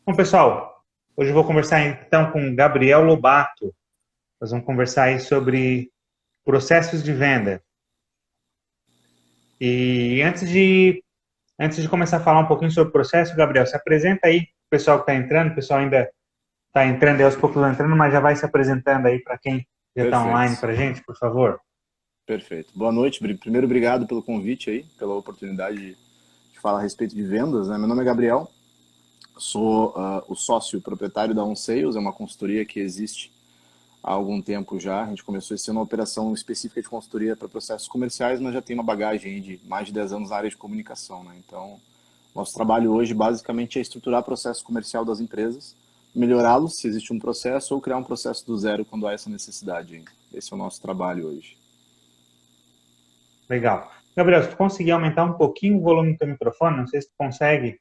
Bom, pessoal, hoje eu vou conversar então com o Gabriel Lobato. Nós vamos conversar aí sobre processos de venda. E antes de começar a falar um pouquinho sobre o processo, Gabriel, se apresenta aí, o pessoal que está entrando, o pessoal ainda está entrando, aos poucos entrando, mas já vai se apresentando aí para quem já está online Perfeito, para a gente, por favor. perfeito. Boa noite. Primeiro, obrigado pelo convite aí, pela oportunidade de falar a respeito de vendas, né? Meu nome é Gabriel, sou o sócio proprietário da OnSales, é uma consultoria que existe há algum tempo já. A gente começou esse ano uma operação específica de consultoria para processos comerciais, mas já tem uma bagagem aí de mais de 10 anos na área de comunicação, né? Então, nosso trabalho hoje basicamente é estruturar o processo comercial das empresas, melhorá-los se existe um processo ou criar um processo do zero quando há essa necessidade. Esse é o nosso trabalho hoje. Legal. Gabriel, se tu conseguir aumentar um pouquinho o volume do teu microfone, não sei se tu consegue,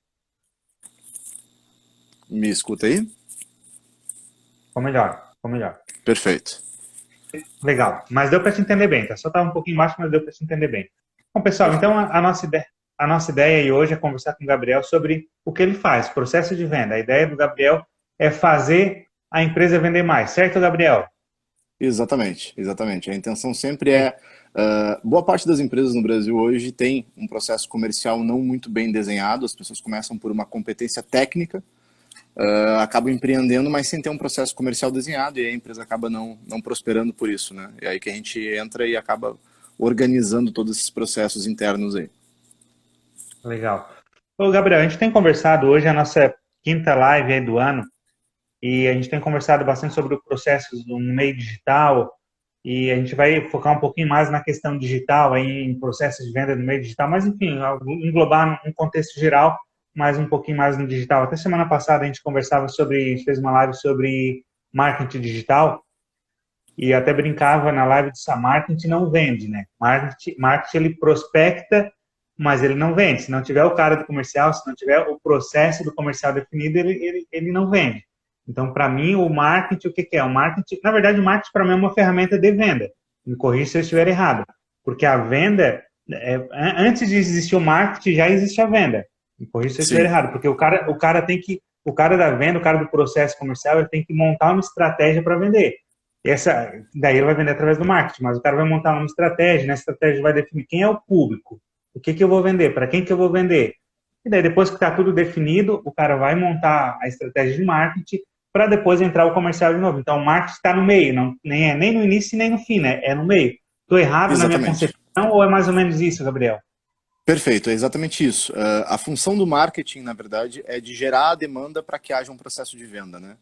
Me escuta aí? ficou melhor, ficou melhor. Perfeito. Legal, mas deu para te entender bem, tá? Só estava um pouquinho baixo, mas deu para te entender bem. Bom, pessoal, então Perfeito. a nossa ideia aí hoje é conversar com o Gabriel sobre o que ele faz, processo de venda. A ideia do Gabriel é fazer a empresa vender mais, certo, Gabriel? Exatamente, exatamente. A intenção sempre é. Boa parte das empresas no Brasil hoje tem um processo comercial não muito bem desenhado, as pessoas começam por uma competência técnica, acabam empreendendo, mas sem ter um processo comercial desenhado, e aí a empresa acaba não prosperando por isso, né? É aí que a gente entra e acaba organizando todos esses processos internos aí. Legal. Ô, Gabriel, a gente tem conversado hoje, a nossa quinta live aí do ano, e a gente tem conversado bastante sobre o processo no meio digital, e a gente vai focar um pouquinho mais na questão digital, aí, em processos de venda no meio digital, mas enfim, englobar um contexto geral, mas um pouquinho mais no digital. Até semana passada a gente conversava sobre, a gente fez uma live sobre marketing digital, e até brincava na live de marketing não vende, né? Marketing ele prospecta, mas ele não vende. Se não tiver o cara do comercial, se não tiver o processo do comercial definido, ele não vende. Então, para mim, o marketing, o que é? O marketing, na verdade, o marketing para mim é uma ferramenta de venda. Me corrija se eu estiver errado. Porque a venda, antes de existir o marketing, já existe a venda. Me corrija se eu estiver Sim, errado. Porque o cara da venda, o cara do processo comercial, ele tem que montar uma estratégia para vender. Daí ele vai vender através do marketing, mas o cara vai montar uma estratégia, na estratégia vai definir quem é o público, o que eu vou vender, para quem que eu vou vender. E daí, depois que está tudo definido, o cara vai montar a estratégia de marketing para depois entrar o comercial de novo. Então, o marketing está no meio, não, nem é nem no início nem no fim, né? É no meio. Estou errado na minha exatamente. concepção ou é mais ou menos isso, Gabriel? Perfeito, é exatamente isso. A função do marketing, na verdade, é de gerar a demanda para que haja um processo de venda, né?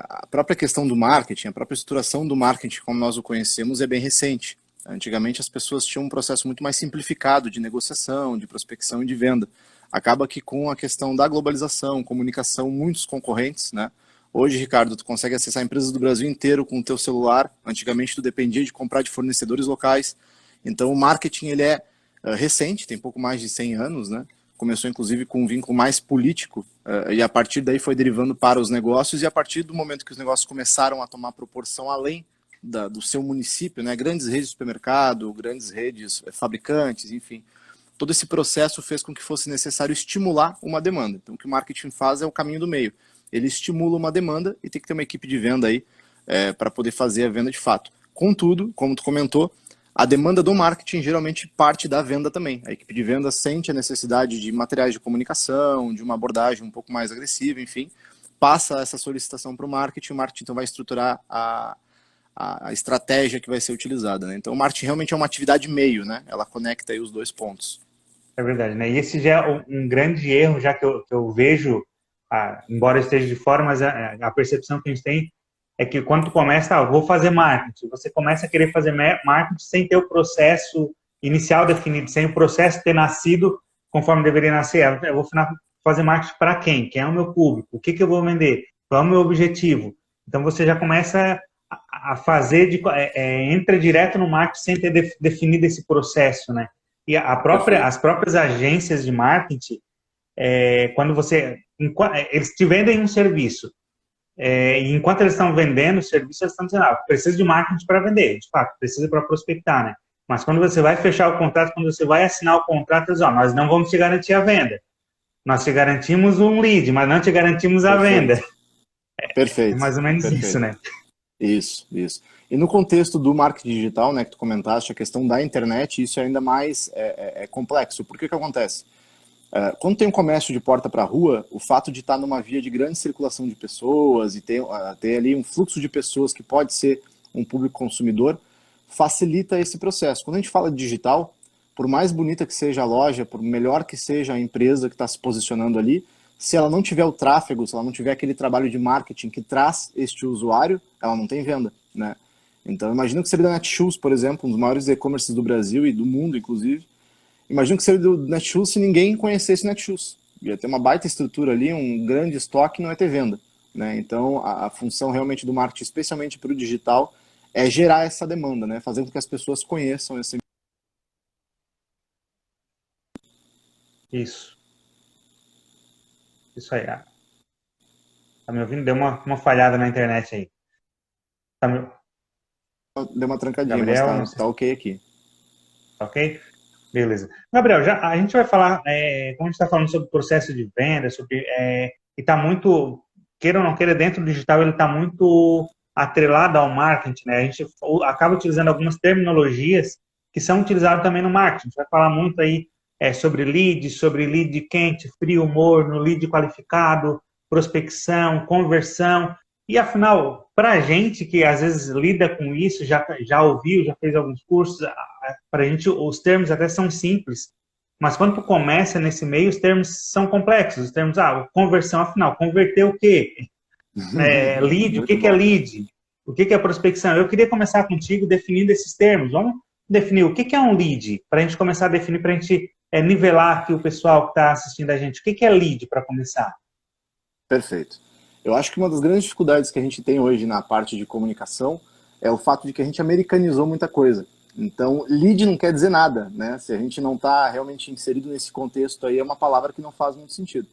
A própria questão do marketing, a própria estruturação do marketing, como nós o conhecemos, é bem recente. Antigamente as pessoas tinham um processo muito mais simplificado de negociação, de prospecção e de venda. Acaba que com a questão da globalização, comunicação, muitos concorrentes, né? Hoje, Ricardo, tu consegue acessar empresas do Brasil inteiro com o teu celular. Antigamente tu dependia de comprar de fornecedores locais. Então o marketing ele é recente, tem pouco mais de 100 anos, né? Começou inclusive com um vínculo mais político e a partir daí foi derivando para os negócios e a partir do momento que os negócios começaram a tomar proporção além do seu município, né? Grandes redes de supermercado, grandes redes fabricantes, enfim, todo esse processo fez com que fosse necessário estimular uma demanda. Então o que o marketing faz é o caminho do meio. Ele estimula uma demanda e tem que ter uma equipe de venda aí para poder fazer a venda de fato. Contudo, como tu comentou, a demanda do marketing geralmente parte da venda também. A equipe de venda sente a necessidade de materiais de comunicação, de uma abordagem um pouco mais agressiva, enfim, passa essa solicitação para o marketing então vai estruturar a estratégia que vai ser utilizada. Né? Então o marketing realmente é uma atividade meio, né? Ela conecta aí os dois pontos. É verdade, né? E esse já é um grande erro, já que eu vejo, embora eu esteja de fora, mas a percepção que a gente tem é que quando tu começa, vou fazer marketing, você começa a querer fazer marketing sem ter o processo inicial definido, sem o processo ter nascido conforme deveria nascer. Eu vou fazer marketing para quem? Quem é o meu público? O que eu vou vender? Qual é o meu objetivo? Então você já começa a fazer, entra direto no marketing sem ter definido esse processo, né? E Perfeito. as próprias agências de marketing, quando eles te vendem um serviço, e enquanto eles estão vendendo o serviço, eles estão dizendo, precisa de marketing para vender, de fato, precisa para prospectar, né? Mas quando você vai fechar o contrato, quando você vai assinar o contrato, eles dizem, nós não vamos te garantir a venda. nós te garantimos um lead, mas não te garantimos a venda. Perfeito, É perfeito, mais ou menos isso, perfeito. né? Isso, isso. E no contexto do marketing digital, né, que tu comentaste, a questão da internet, isso é ainda mais complexo. Por que que acontece? Quando tem um comércio de porta para rua, o fato de estar numa via de grande circulação de pessoas e ter ali um fluxo de pessoas que pode ser um público consumidor, facilita esse processo. Quando a gente fala de digital, por mais bonita que seja a loja, por melhor que seja a empresa que está se posicionando ali, se ela não tiver o tráfego, se ela não tiver aquele trabalho de marketing que traz este usuário, ela não tem venda, né? Então, imagina que seria da Netshoes, por exemplo, um dos maiores e-commerces do Brasil e do mundo, inclusive. Imagina que seria do Netshoes se ninguém conhecesse Netshoes. Ia ter uma baita estrutura ali, um grande estoque, não ia ter venda, né? Então, a função realmente do marketing, especialmente para o digital, é gerar essa demanda, né? Fazer com que as pessoas conheçam esse. Isso. Isso aí. Ah, tá me ouvindo? Deu uma falhada na internet aí. Tá me... Deu uma trancadinha, mas Gabriel, não sei tá se ok aqui. tá ok. Beleza. Gabriel, já, a gente vai falar, como a gente está falando sobre o processo de venda, e está muito, queira ou não queira, dentro do digital, ele está muito atrelado ao marketing, né? A gente acaba utilizando algumas terminologias que são utilizadas também no marketing. A gente vai falar muito aí sobre lead quente, frio, morno, lead qualificado, prospecção, conversão. E afinal, para a gente que às vezes lida com isso, já ouviu, já fez alguns cursos, para a gente os termos até são simples, mas quando tu começa nesse meio, os termos são complexos. Os termos, conversão, afinal, converter o quê? Lead, o que Muito que é bom. lead? O que que é prospecção? Eu queria começar contigo definindo esses termos. Vamos definir o que que é um lead, para a gente começar a definir, para a gente nivelar aqui o pessoal que está assistindo a gente. O que que é lead, para começar? Perfeito. Eu acho que uma das grandes dificuldades que a gente tem hoje na parte de comunicação é o fato de que a gente americanizou muita coisa. Então, lead não quer dizer nada, né? Se a gente não está realmente inserido nesse contexto aí, é uma palavra que não faz muito sentido.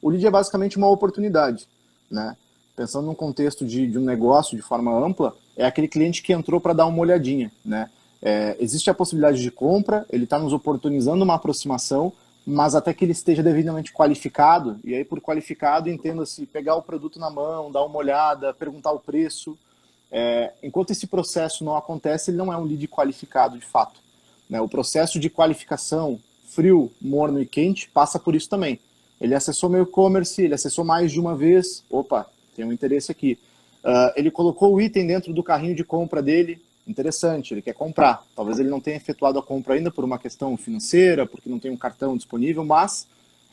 O lead é basicamente uma oportunidade, né? Pensando num contexto de um negócio de forma ampla, é aquele cliente que entrou para dar uma olhadinha, né? Existe a possibilidade de compra, ele está nos oportunizando uma aproximação, mas até que ele esteja devidamente qualificado, e aí por qualificado entenda-se pegar o produto na mão, dar uma olhada, perguntar o preço. Enquanto esse processo não acontece, ele não é um lead qualificado de fato, né? O processo de qualificação, frio, morno e quente, passa por isso também. Ele acessou meu e-commerce, ele acessou mais de uma vez, opa, tem um interesse aqui. Ele colocou o item dentro do carrinho de compra dele, interessante, ele quer comprar. Talvez ele não tenha efetuado a compra ainda por uma questão financeira, porque não tem um cartão disponível, mas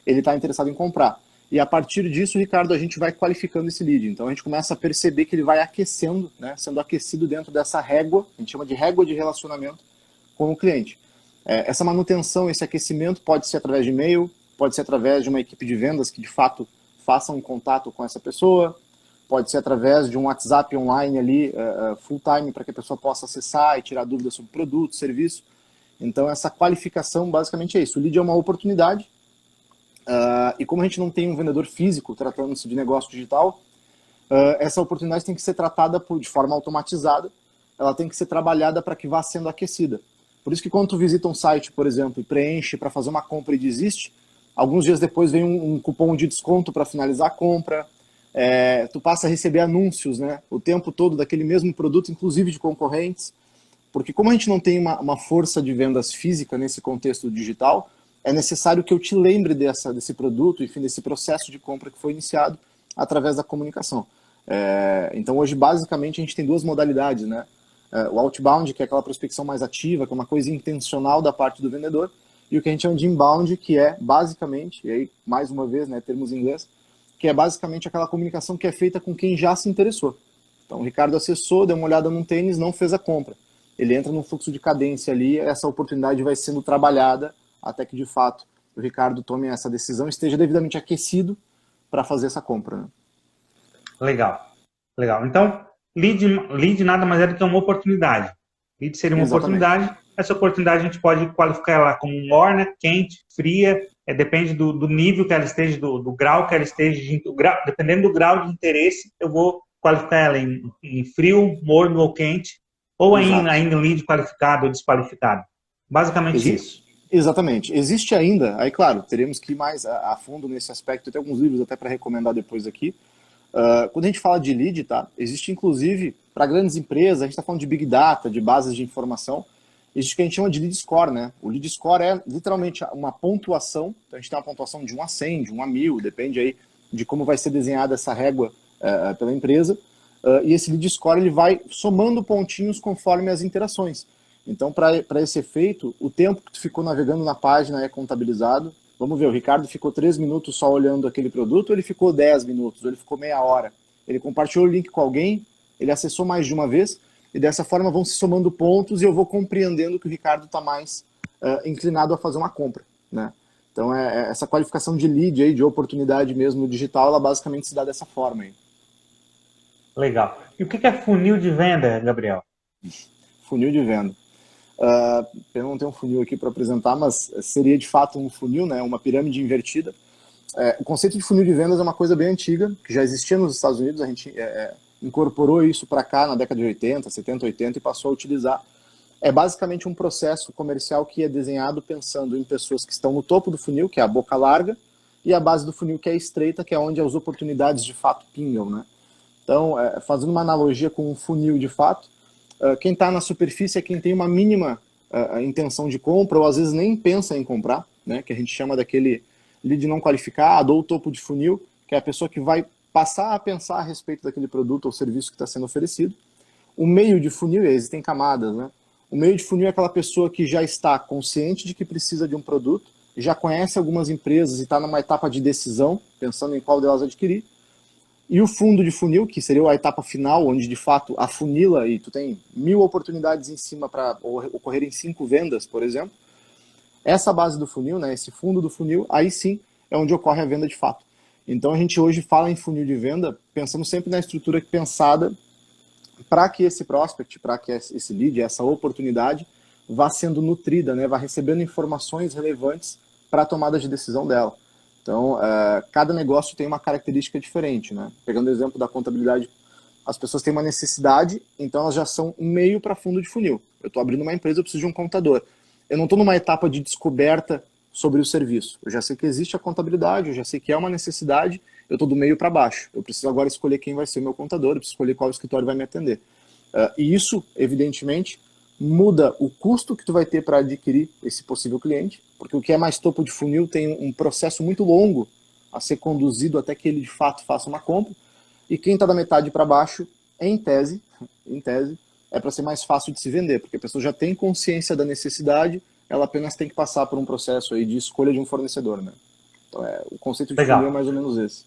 ele está interessado em comprar. E a partir disso, Ricardo, a gente vai qualificando esse lead. Então a gente começa a perceber que ele vai aquecendo, né, sendo aquecido dentro dessa régua, a gente chama de régua de relacionamento com o cliente. Essa manutenção, esse aquecimento pode ser através de e-mail, pode ser através de uma equipe de vendas que de fato faça um contato com essa pessoa, pode ser através de um WhatsApp online ali, full time, para que a pessoa possa acessar e tirar dúvidas sobre produto, serviço. Então essa qualificação basicamente é isso. O lead é uma oportunidade, e como a gente não tem um vendedor físico tratando-se de negócio digital, essa oportunidade tem que ser tratada de forma automatizada, ela tem que ser trabalhada para que vá sendo aquecida. Por isso que quando tu visita um site, por exemplo, e preenche para fazer uma compra e desiste, alguns dias depois vem um cupom de desconto para finalizar a compra, tu passa a receber anúncios, né, o tempo todo daquele mesmo produto, inclusive de concorrentes, porque como a gente não tem uma força de vendas física nesse contexto digital, é necessário que eu te lembre desse produto, enfim, desse processo de compra que foi iniciado através da comunicação. Então hoje basicamente a gente tem duas modalidades, né? O outbound, que é aquela prospecção mais ativa, que é uma coisa intencional da parte do vendedor, e o que a gente chama de inbound, que é basicamente, e aí mais uma vez, né, termos em inglês, que é basicamente aquela comunicação que é feita com quem já se interessou. Então o Ricardo acessou, deu uma olhada num tênis, não fez a compra. Ele entra num fluxo de cadência ali, essa oportunidade vai sendo trabalhada até que de fato o Ricardo tome essa decisão e esteja devidamente aquecido para fazer essa compra, né? Legal, legal. Então, lead nada mais é do que uma oportunidade. Lead seria uma Exatamente. oportunidade. Essa oportunidade a gente pode qualificar ela como morna, quente, fria, depende do nível que ela esteja, do grau que ela esteja, dependendo do grau de interesse, eu vou qualificar ela em frio, morno ou quente, ou Exato. ainda em lead qualificado ou desqualificado. Basicamente Exi isso. Exatamente. Existe ainda, aí claro, teremos que ir mais a fundo nesse aspecto, tem alguns livros até para recomendar depois aqui. Quando a gente fala de lead, tá? Existe inclusive para grandes empresas, a gente está falando de big data, de bases de informação, existe o que a gente chama de lead score, né? O lead score é literalmente uma pontuação, então a gente tem uma pontuação de 1 a 100, de 1 a 1000, depende aí de como vai ser desenhada essa régua pela empresa, e esse lead score ele vai somando pontinhos conforme as interações. Então, para esse efeito, o tempo que tu ficou navegando na página é contabilizado. Vamos ver, o Ricardo ficou 3 minutos só olhando aquele produto, ou ele ficou 10 minutos, ou ele ficou meia hora. Ele compartilhou o link com alguém, ele acessou mais de uma vez, e dessa forma vão se somando pontos e eu vou compreendendo que o Ricardo está mais inclinado a fazer uma compra, né? Então, essa qualificação de lead, aí, de oportunidade mesmo no digital, ela basicamente se dá dessa forma aí. Legal. E o que é funil de venda, Gabriel? Funil de venda. Eu não tenho um funil aqui para apresentar, mas seria de fato um funil, né, uma pirâmide invertida. O conceito de funil de vendas é uma coisa bem antiga, que já existia nos Estados Unidos, a gente incorporou isso para cá na década de 80, 70, 80 e passou a utilizar. É basicamente um processo comercial que é desenhado pensando em pessoas que estão no topo do funil, que é a boca larga, e a base do funil, que é estreita, que é onde as oportunidades de fato pingam, né? Então, fazendo uma analogia com um funil de fato, quem está na superfície é quem tem uma mínima intenção de compra, ou às vezes nem pensa em comprar, né, que a gente chama daquele lead não qualificado, ou topo de funil, que é a pessoa que vai passar a pensar a respeito daquele produto ou serviço que está sendo oferecido. O meio de funil, existem camadas, né? O meio de funil é aquela pessoa que já está consciente de que precisa de um produto, já conhece algumas empresas e está numa etapa de decisão, pensando em qual delas adquirir. E o fundo de funil, que seria a etapa final, onde de fato afunila e tu tem 1000 oportunidades em cima para ocorrerem 5 vendas, por exemplo. Essa base do funil, né, esse fundo do funil, aí sim é onde ocorre a venda de fato. Então a gente hoje fala em funil de venda, pensando sempre na estrutura pensada para que esse prospect, para que esse lead, essa oportunidade, vá sendo nutrida, né, vá recebendo informações relevantes para a tomada de decisão dela. Então, cada negócio tem uma característica diferente, né? Pegando o exemplo da contabilidade, as pessoas têm uma necessidade, então elas já são um meio para fundo de funil. Eu estou abrindo uma empresa, eu preciso de um contador. Eu não estou numa etapa de descoberta sobre o serviço. Eu já sei que existe a contabilidade, eu já sei que é uma necessidade, eu estou do meio para baixo. Eu preciso agora escolher quem vai ser o meu contador, eu preciso escolher qual escritório vai me atender. E isso, evidentemente, muda o custo que tu vai ter para adquirir esse possível cliente, porque o que é mais topo de funil tem um processo muito longo a ser conduzido até que ele de fato faça uma compra, e quem está da metade para baixo, em tese, é para ser mais fácil de se vender, porque a pessoa já tem consciência da necessidade, ela apenas tem que passar por um processo aí de escolha de um fornecedor, né? Então, o conceito de funil é Legal. mais ou menos esse.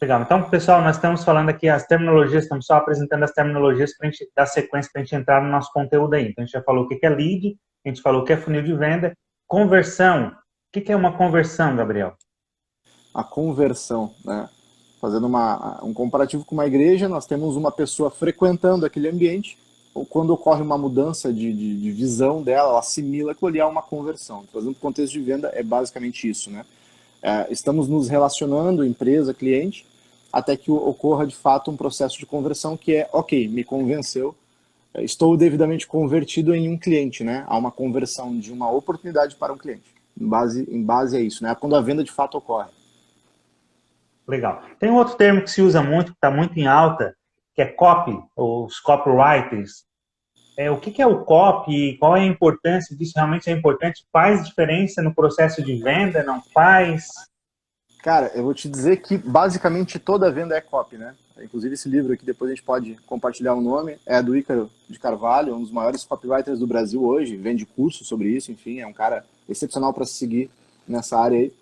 Legal. Então, pessoal, nós estamos falando aqui as terminologias, estamos só apresentando as terminologias para a gente dar sequência para a gente entrar no nosso conteúdo aí. Então, a gente já falou o que é lead, a gente falou o que é funil de venda, conversão. O que é uma conversão, Gabriel? A conversão, né? Fazendo um comparativo com uma igreja, nós temos uma pessoa frequentando aquele ambiente, ou quando ocorre uma mudança de visão dela, ela assimila aquilo ali a uma conversão. Trazendo para o contexto de venda, é basicamente isso, né? Estamos nos relacionando, empresa, cliente, até que ocorra de fato um processo de conversão que é, ok, me convenceu, estou devidamente convertido em um cliente, né? Há uma conversão de uma oportunidade para um cliente, em base a isso, né? Quando a venda de fato ocorre. Legal. Tem um outro termo que se usa muito, que está muito em alta, que é copy, ou os copywriters. O que é o copy? Qual é a importância disso? Realmente é importante? Faz diferença no processo de venda? Não faz? Cara, eu vou te dizer que basicamente toda venda é copy, né? Inclusive esse livro aqui, depois a gente pode compartilhar o nome, é do Ícaro de Carvalho, um dos maiores copywriters do Brasil hoje, vende curso sobre isso, enfim, é um cara excepcional para se seguir nessa área aí.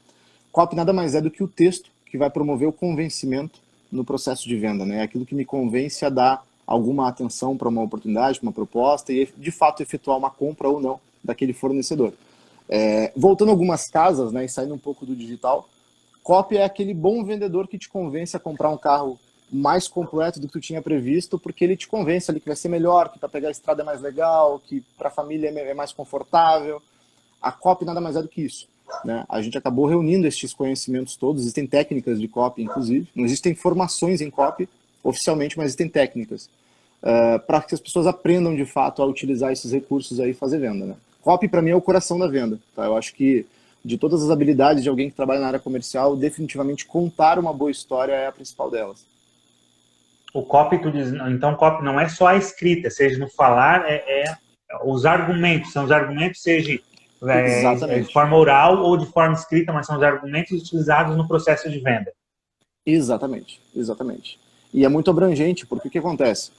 Copy nada mais é do que o texto que vai promover o convencimento no processo de venda, né? É aquilo que me convence a dar alguma atenção para uma oportunidade, para uma proposta e de fato efetuar uma compra ou não daquele fornecedor. Voltando a algumas casas, né, e saindo um pouco do digital, copy é aquele bom vendedor que te convence a comprar um carro mais completo do que tu tinha previsto, porque ele te convence ali que vai ser melhor, que para pegar a estrada é mais legal, que para a família é mais confortável. A copy nada mais é do que isso, né? A gente acabou reunindo estes conhecimentos todos, existem técnicas de copy, inclusive, não existem formações em copy oficialmente, mas existem técnicas para que as pessoas aprendam de fato a utilizar esses recursos aí e fazer venda, né? copy para mim é o coração da venda, tá? Eu acho que de todas as habilidades de alguém que trabalha na área comercial, definitivamente contar uma boa história é a principal delas. O copy, tu diz, então copy não é só a escrita, seja no falar, os argumentos, são os argumentos, seja de Exatamente. forma oral ou de forma escrita, mas são os argumentos utilizados no processo de venda. Exatamente, exatamente. E é muito abrangente, porque o que acontece?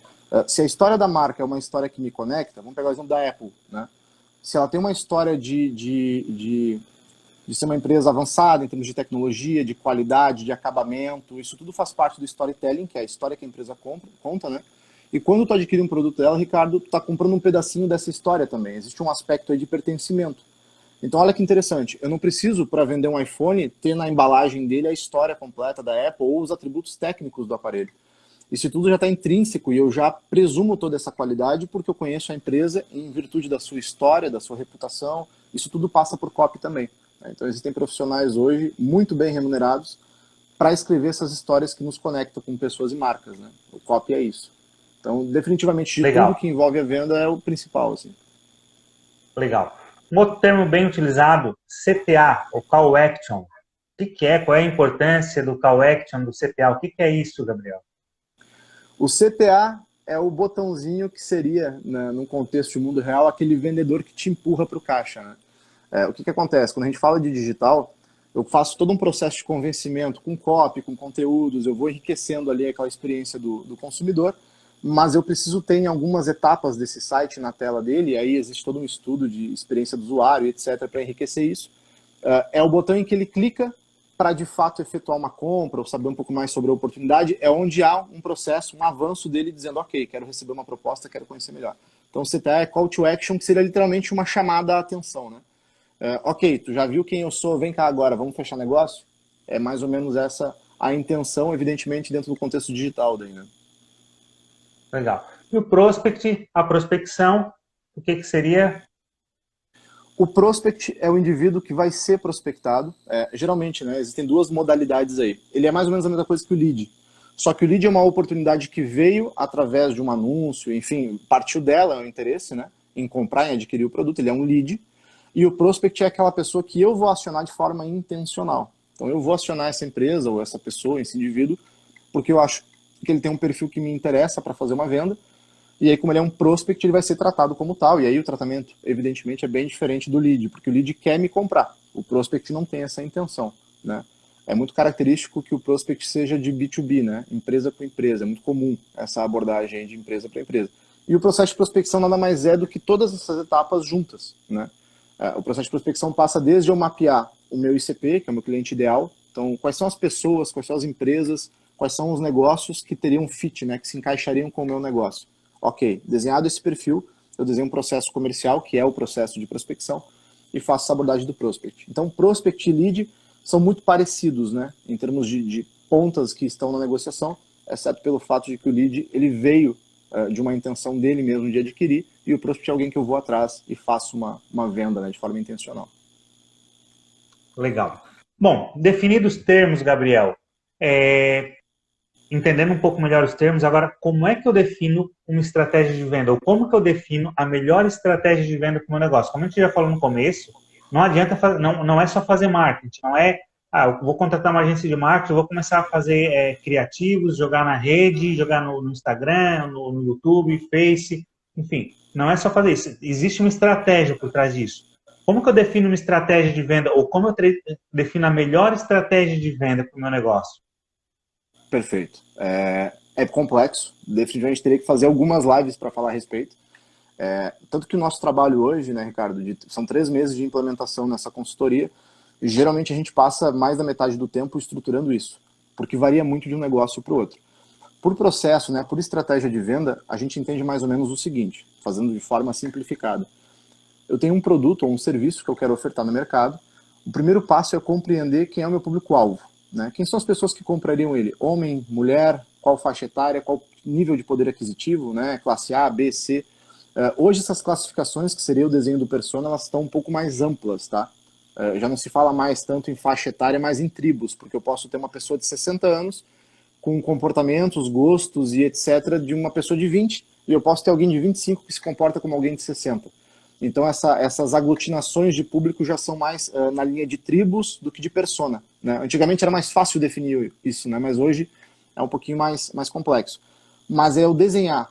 Se a história da marca é uma história que me conecta, vamos pegar o exemplo da Apple, né? Se ela tem uma história de ser uma empresa avançada em termos de tecnologia, de qualidade, de acabamento, isso tudo faz parte do storytelling, que é a história que a empresa conta, né? E quando tu adquire um produto dela, Ricardo, tu está comprando um pedacinho dessa história também. Existe um aspecto aí de pertencimento. Então, olha que interessante. Eu não preciso, para vender um iPhone, ter na embalagem dele a história completa da Apple ou os atributos técnicos do aparelho. Isso tudo já está intrínseco e eu já presumo toda essa qualidade porque eu conheço a empresa em virtude da sua história, da sua reputação. Isso tudo passa por copy também. Então, existem profissionais hoje muito bem remunerados para escrever essas histórias que nos conectam com pessoas e marcas, né? O copy é isso. Então, definitivamente, de tudo Legal. que envolve a venda é o principal, assim. Legal. Um outro termo bem utilizado, CTA, o Call Action. O que é? Qual é a importância do Call Action, do CTA? O que é isso, Gabriel? O CTA é o botãozinho que seria, né, num contexto de mundo real, aquele vendedor que te empurra para o caixa, né? O que acontece? Quando a gente fala de digital, eu faço todo um processo de convencimento com copy, com conteúdos, eu vou enriquecendo ali aquela experiência do consumidor, mas eu preciso ter em algumas etapas desse site na tela dele, e aí existe todo um estudo de experiência do usuário, etc., para enriquecer isso. É o botão em que ele clica para de fato efetuar uma compra ou saber um pouco mais sobre a oportunidade, é onde há um processo, um avanço dele dizendo, ok, quero receber uma proposta, quero conhecer melhor. Então o CTA é Call to Action, que seria literalmente uma chamada à atenção, né? Ok, tu já viu quem eu sou, vem cá agora, vamos fechar negócio? É mais ou menos essa a intenção, evidentemente, dentro do contexto digital daí, né? Legal. E o prospect, a prospecção, o que seria? O prospect é o indivíduo que vai ser prospectado. Geralmente, né, existem duas modalidades aí. Ele é mais ou menos a mesma coisa que o lead. Só que o lead é uma oportunidade que veio através de um anúncio, enfim, partiu dela, é o interesse, né, em comprar, em adquirir o produto, ele é um lead. E o prospect é aquela pessoa que eu vou acionar de forma intencional. Então eu vou acionar essa empresa ou essa pessoa, esse indivíduo, porque eu acho que ele tem um perfil que me interessa para fazer uma venda. E aí, como ele é um prospect, ele vai ser tratado como tal. E aí o tratamento, evidentemente, é bem diferente do lead, porque o lead quer me comprar. O prospect não tem essa intenção, né? É muito característico que o prospect seja de B2B, né? Empresa para empresa. É muito comum essa abordagem de empresa para empresa. E o processo de prospecção nada mais é do que todas essas etapas juntas, né? O processo de prospecção passa desde eu mapear o meu ICP, que é o meu cliente ideal. Então, quais são as pessoas, quais são as empresas, quais são os negócios que teriam fit, né? Que se encaixariam com o meu negócio. Ok, desenhado esse perfil, eu desenho um processo comercial, que é o processo de prospecção, e faço essa abordagem do prospect. Então, prospect e lead são muito parecidos, né, em termos de pontas que estão na negociação, exceto pelo fato de que o lead ele veio de uma intenção dele mesmo de adquirir, e o prospect é alguém que eu vou atrás e faço uma venda, né, de forma intencional. Legal. Bom, definidos os termos, Gabriel, entendendo um pouco melhor os termos, agora, como é que eu defino uma estratégia de venda? Ou como que eu defino a melhor estratégia de venda para o meu negócio? Como a gente já falou no começo, não adianta, não é só fazer marketing, não é, eu vou contratar uma agência de marketing, eu vou começar a fazer criativos, jogar na rede, jogar no Instagram, no YouTube, Face, enfim, não é só fazer isso. Existe uma estratégia por trás disso. Como que eu defino uma estratégia de venda? Ou como eu defino a melhor estratégia de venda para o meu negócio? Perfeito. É complexo, definitivamente teria que fazer algumas lives para falar a respeito. Tanto que o nosso trabalho hoje, né, Ricardo, são 3 meses de implementação nessa consultoria, e geralmente a gente passa mais da metade do tempo estruturando isso, porque varia muito de um negócio para o outro. Por processo, né, por estratégia de venda, a gente entende mais ou menos o seguinte, fazendo de forma simplificada. Eu tenho um produto ou um serviço que eu quero ofertar no mercado, o primeiro passo é compreender quem é o meu público-alvo. Né? Quem são as pessoas que comprariam ele? Homem, mulher, qual faixa etária, qual nível de poder aquisitivo, né? Classe A, B, C. Hoje essas classificações, que seria o desenho do persona, elas estão um pouco mais amplas, tá? Já não se fala mais tanto em faixa etária, mas em tribos, porque eu posso ter uma pessoa de 60 anos com comportamentos, gostos e etc. de uma pessoa de 20, e eu posso ter alguém de 25 que se comporta como alguém de 60. Então essas aglutinações de público já são mais na linha de tribos do que de persona, né? Antigamente era mais fácil definir isso, né? Mas hoje é um pouquinho mais complexo. Mas é eu desenhar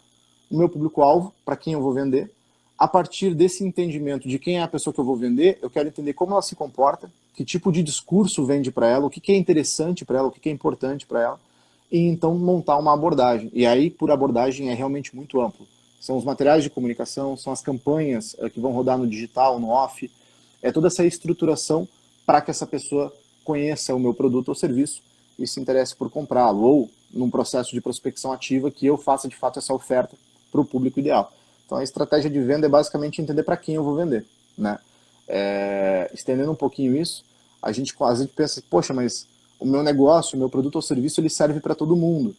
o meu público-alvo, para quem eu vou vender. A partir desse entendimento de quem é a pessoa que eu vou vender, eu quero entender como ela se comporta, que tipo de discurso vende para ela, o que é interessante para ela, o que é importante para ela, e então montar uma abordagem. E aí, por abordagem, é realmente muito amplo. São os materiais de comunicação, são as campanhas que vão rodar no digital, no off, é toda essa estruturação para que essa pessoa conheça o meu produto ou serviço e se interesse por comprá-lo, ou num processo de prospecção ativa que eu faça de fato essa oferta para o público ideal. Então a estratégia de venda é basicamente entender para quem eu vou vender, né? Estendendo um pouquinho isso, a gente às vezes pensa, poxa, mas o meu negócio, o meu produto ou serviço, ele serve para todo mundo.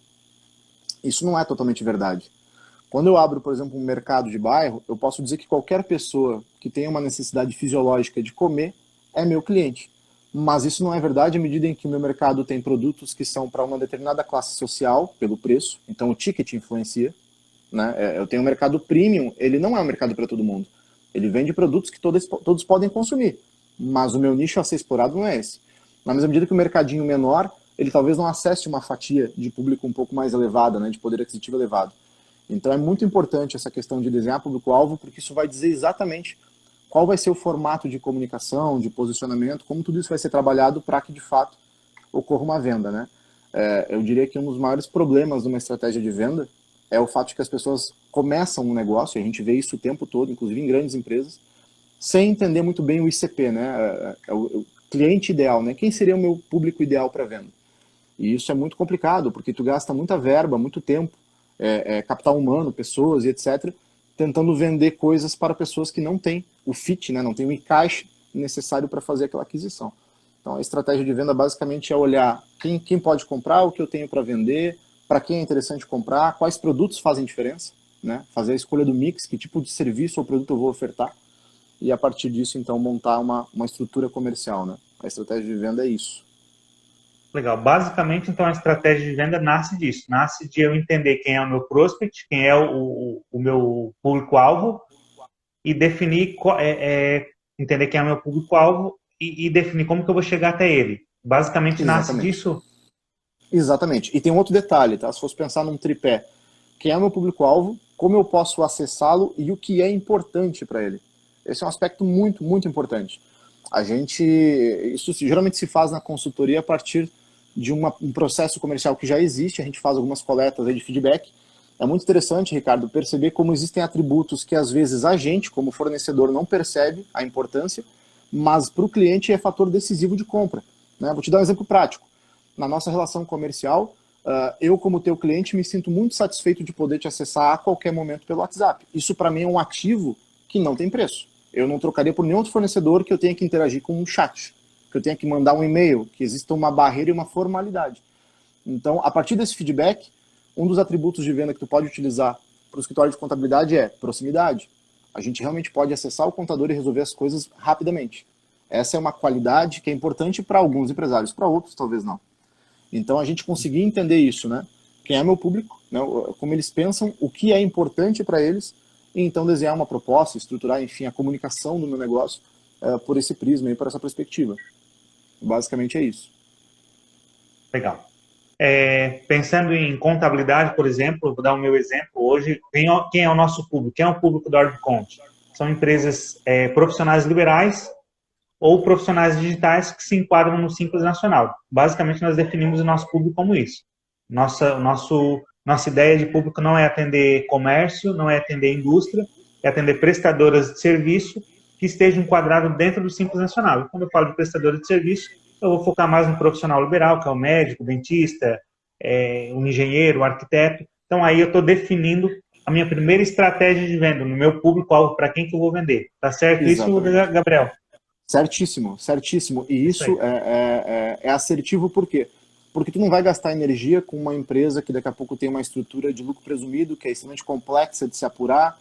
Isso não é totalmente verdade. Quando eu abro, por exemplo, um mercado de bairro, eu posso dizer que qualquer pessoa que tenha uma necessidade fisiológica de comer é meu cliente. Mas isso não é verdade à medida em que o meu mercado tem produtos que são para uma determinada classe social, pelo preço, então o ticket influencia, né? Eu tenho um mercado premium, ele não é um mercado para todo mundo. Ele vende produtos que todos podem consumir, mas o meu nicho a ser explorado não é esse. Na mesma medida que o mercadinho menor, ele talvez não acesse uma fatia de público um pouco mais elevada, né, de poder aquisitivo elevado. Então é muito importante essa questão de desenhar público-alvo, porque isso vai dizer exatamente qual vai ser o formato de comunicação, de posicionamento, como tudo isso vai ser trabalhado para que de fato ocorra uma venda, né? Eu diria que um dos maiores problemas de uma estratégia de venda é o fato de que as pessoas começam um negócio, e a gente vê isso o tempo todo, inclusive em grandes empresas, sem entender muito bem o ICP, né? O cliente ideal, né? Quem seria o meu público ideal para venda? E isso é muito complicado, porque tu gasta muita verba, muito tempo, capital humano, pessoas e etc., tentando vender coisas para pessoas que não têm o fit, né? Não tem o encaixe necessário para fazer aquela aquisição. Então a estratégia de venda basicamente é olhar quem pode comprar, o que eu tenho para vender, para quem é interessante comprar, quais produtos fazem diferença, né? Fazer a escolha do mix, que tipo de serviço ou produto eu vou ofertar, e a partir disso, então, montar uma estrutura comercial, né? A estratégia de venda é isso. Legal. Basicamente, então, a estratégia de venda nasce disso. Nasce de eu entender quem é o meu prospect, quem é o meu público-alvo, e definir, entender quem é o meu público-alvo e definir como que eu vou chegar até ele. Basicamente, nasce Exatamente. disso. Exatamente. E tem um outro detalhe, tá? Se fosse pensar num tripé, quem é o meu público-alvo, como eu posso acessá-lo e o que é importante para ele. Esse é um aspecto muito, muito importante. Isso geralmente se faz na consultoria a partir de um processo comercial que já existe, a gente faz algumas coletas aí de feedback. É muito interessante, Ricardo, perceber como existem atributos que às vezes a gente, como fornecedor, não percebe a importância, mas para o cliente é fator decisivo de compra, né? Vou te dar um exemplo prático. Na nossa relação comercial, eu como teu cliente me sinto muito satisfeito de poder te acessar a qualquer momento pelo WhatsApp. Isso para mim é um ativo que não tem preço. Eu não trocaria por nenhum outro fornecedor que eu tenha que interagir com um chat, que eu tenha que mandar um e-mail, que exista uma barreira e uma formalidade. Então, a partir desse feedback, um dos atributos de venda que tu pode utilizar para o escritório de contabilidade é proximidade. A gente realmente pode acessar o contador e resolver as coisas rapidamente. Essa é uma qualidade que é importante para alguns empresários, para outros talvez não. Então a gente conseguir entender isso, né? Quem é meu público, né? Como eles pensam, o que é importante para eles, e então desenhar uma proposta, estruturar, enfim, a comunicação do meu negócio por esse prisma e por essa perspectiva. Basicamente é isso. Legal. Pensando em contabilidade, por exemplo, vou dar o meu exemplo hoje. Quem é o nosso público? Quem é o público da Ordcont? São empresas profissionais liberais ou profissionais digitais que se enquadram no Simples Nacional. Basicamente, nós definimos o nosso público como isso. Nossa ideia de público não é atender comércio, não é atender indústria, é atender prestadoras de serviço que estejam enquadrados dentro do Simples Nacional. E quando eu falo de prestadora de serviço, eu vou focar mais no profissional liberal, que é o médico, o dentista, o engenheiro, o arquiteto. Então, aí eu estou definindo a minha primeira estratégia de venda, no meu público-alvo, para quem que eu vou vender. Tá certo isso, Exatamente. Gabriel? Certíssimo, certíssimo. E Isso isso aí. é assertivo por quê? Porque tu não vai gastar energia com uma empresa que daqui a pouco tem uma estrutura de lucro presumido, que é extremamente complexa de se apurar,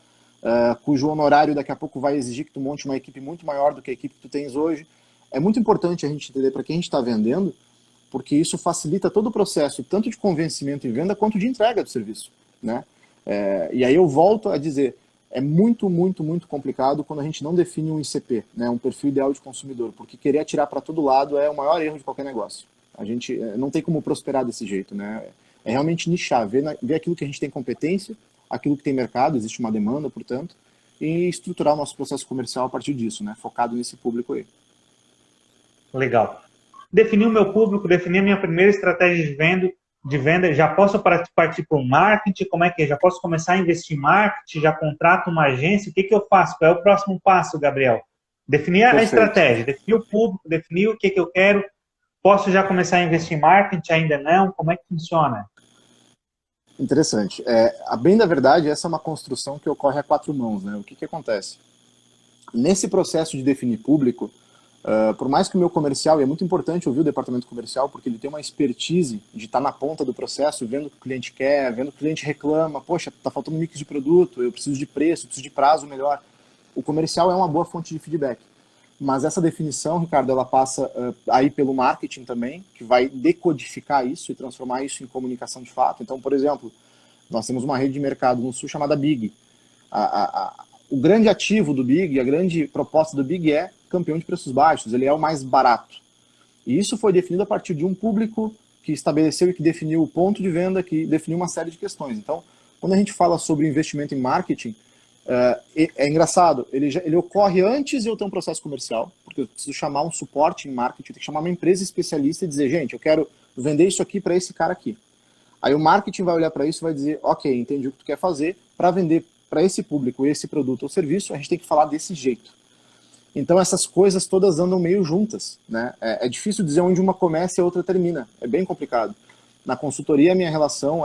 cujo honorário daqui a pouco vai exigir que tu monte uma equipe muito maior do que a equipe que tu tens hoje. É muito importante a gente entender para quem a gente está vendendo, porque isso facilita todo o processo, tanto de convencimento e venda, quanto de entrega do serviço, né? E aí eu volto a dizer, É muito, muito, muito complicado quando a gente não define um ICP, né, um perfil ideal de consumidor, porque querer atirar para todo lado é o maior erro de qualquer negócio. A gente não tem como prosperar desse jeito, né? É realmente nichar, ver aquilo que a gente tem competência, aquilo que tem mercado, existe uma demanda, portanto, e estruturar o nosso processo comercial a partir disso, né? Focado nesse público aí. Legal. Defini o meu público, defini a minha primeira estratégia de venda, já posso partir para o marketing, como é que é? Já posso começar a investir em marketing, já contrato uma agência, o que eu faço? Qual é o próximo passo, Gabriel? Definir a Perfeito. estratégia, definir o público, definir o que eu quero, posso já começar a investir em marketing, ainda não? Como é que funciona? Interessante. A bem da verdade, essa é uma construção que ocorre a quatro mãos, né? O que acontece? Nesse processo de definir público, por mais que o meu comercial, e é muito importante ouvir o departamento comercial, porque ele tem uma expertise de estar na ponta do processo, vendo o que o cliente quer, vendo o que o cliente reclama, poxa, está faltando um mix de produto, eu preciso de preço, eu preciso de prazo melhor. O comercial é uma boa fonte de feedback. Mas essa definição, Ricardo, ela passa aí pelo marketing também, que vai decodificar isso e transformar isso em comunicação de fato. Então, por exemplo, nós temos uma rede de mercado no Sul chamada Big. O grande ativo do Big, a grande proposta do Big é campeão de preços baixos, ele é o mais barato. E isso foi definido a partir de um público que estabeleceu e que definiu o ponto de venda, que definiu uma série de questões. Então, quando a gente fala sobre investimento em marketing, é engraçado, ele ocorre antes de eu ter um processo comercial, porque eu preciso chamar um suporte em marketing, eu tenho que chamar uma empresa especialista e dizer, gente, eu quero vender isso aqui para esse cara aqui. Aí o marketing vai olhar para isso e vai dizer, ok, entendi o que tu quer fazer, para vender para esse público esse produto ou serviço, a gente tem que falar desse jeito. Então essas coisas todas andam meio juntas, né? É difícil dizer onde uma começa e a outra termina, é bem complicado. Na consultoria, a minha relação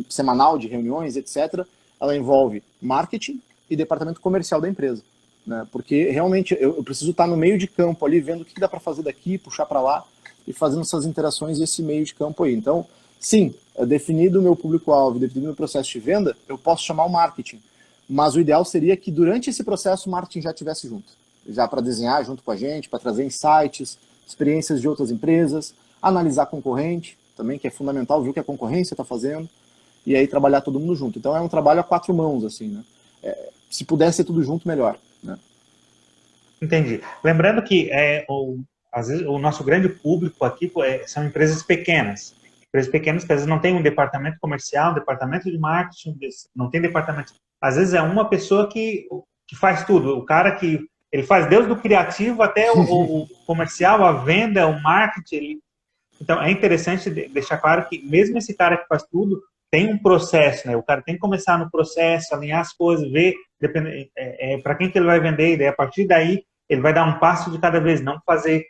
semanal de reuniões, etc., ela envolve marketing e departamento comercial da empresa, né? Porque realmente eu preciso estar no meio de campo ali, vendo o que dá para fazer daqui, puxar para lá e fazendo essas interações esse meio de campo aí. Então, sim, definido o meu público-alvo, definido o meu processo de venda, eu posso chamar o marketing. Mas o ideal seria que durante esse processo o marketing já estivesse junto. Já para desenhar junto com a gente, para trazer insights, experiências de outras empresas, analisar concorrente também, que é fundamental, ver o que a concorrência está fazendo, e aí trabalhar todo mundo junto. Então é um trabalho a quatro mãos, assim, né? Se pudesse ser tudo junto, melhor, né? Entendi. Lembrando que às vezes, o nosso grande público aqui são empresas pequenas. Empresas pequenas que às vezes não tem um departamento comercial, um departamento de marketing, não tem departamento. Às vezes é uma pessoa que faz tudo. O cara que ele faz desde o criativo até o comercial, a venda, o marketing. Então é interessante deixar claro que mesmo esse cara que faz tudo tem um processo, né? O cara tem que começar no processo, alinhar as coisas, ver para quem que ele vai vender, e daí, a partir daí ele vai dar um passo de cada vez, não fazer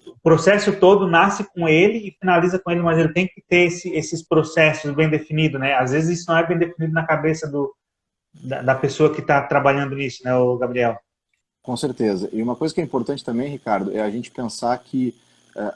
o processo todo nasce com ele e finaliza com ele, mas ele tem que ter esses processos bem definidos, né? Às vezes isso não é bem definido na cabeça da pessoa que está trabalhando nisso, né, o Gabriel? Com certeza. E uma coisa que é importante também, Ricardo, é a gente pensar que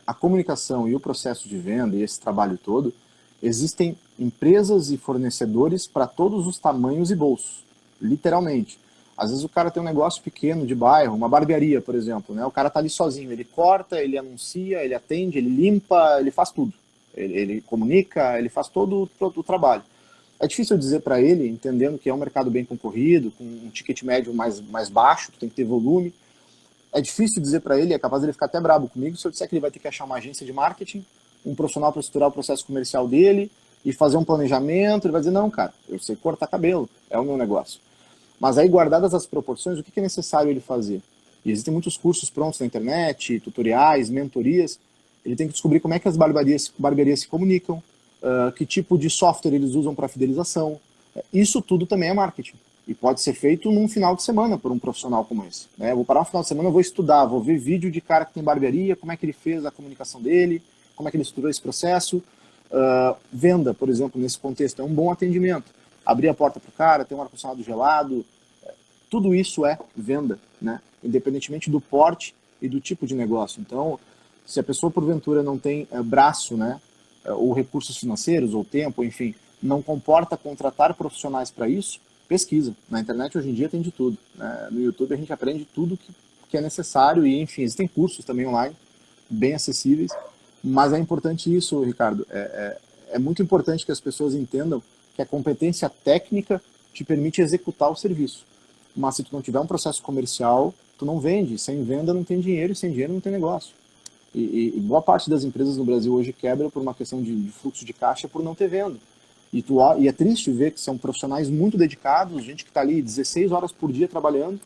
a comunicação e o processo de venda e esse trabalho todo, existem empresas e fornecedores para todos os tamanhos e bolsos, literalmente. Às vezes o cara tem um negócio pequeno de bairro, uma barbearia, por exemplo, né? O cara tá ali sozinho, ele corta, ele anuncia, ele atende, ele limpa, ele faz tudo. Ele comunica, ele faz todo o trabalho. É difícil dizer para ele, entendendo que é um mercado bem concorrido, com um ticket médio mais baixo, que tem que ter volume. É difícil dizer para ele, é capaz de ele ficar até brabo comigo se eu disser que ele vai ter que achar uma agência de marketing, um profissional para estruturar o processo comercial dele e fazer um planejamento. Ele vai dizer, não, cara, eu sei cortar cabelo, é o meu negócio. Mas aí, guardadas as proporções, o que é necessário ele fazer? E existem muitos cursos prontos na internet, tutoriais, mentorias. Ele tem que descobrir como é que as barbearias se comunicam, que tipo de software eles usam para fidelização. Isso tudo também é marketing. E pode ser feito num final de semana por um profissional como esse, né? Eu vou parar um final de semana, eu vou estudar, vou ver vídeo de cara que tem barbearia, como é que ele fez a comunicação dele, como é que ele estruturou esse processo. Venda, por exemplo, nesse contexto, é um bom atendimento. Abrir a porta para o cara, ter um ar-condicionado gelado, tudo isso é venda, né? Independentemente do porte e do tipo de negócio. Então, se a pessoa, porventura, não tem braço, né, ou recursos financeiros, ou tempo, enfim, não comporta contratar profissionais para isso, pesquisa. Na internet, hoje em dia, tem de tudo, né? No YouTube, a gente aprende tudo que é necessário e, enfim, existem cursos também online, bem acessíveis, mas é importante isso, Ricardo. É muito importante que as pessoas entendam que a competência técnica te permite executar o serviço. Mas se tu não tiver um processo comercial, tu não vende. Sem venda não tem dinheiro, e sem dinheiro não tem negócio. E boa parte das empresas no Brasil hoje quebra por uma questão de fluxo de caixa por não ter venda. E é triste ver que são profissionais muito dedicados, gente que está ali 16 horas por dia trabalhando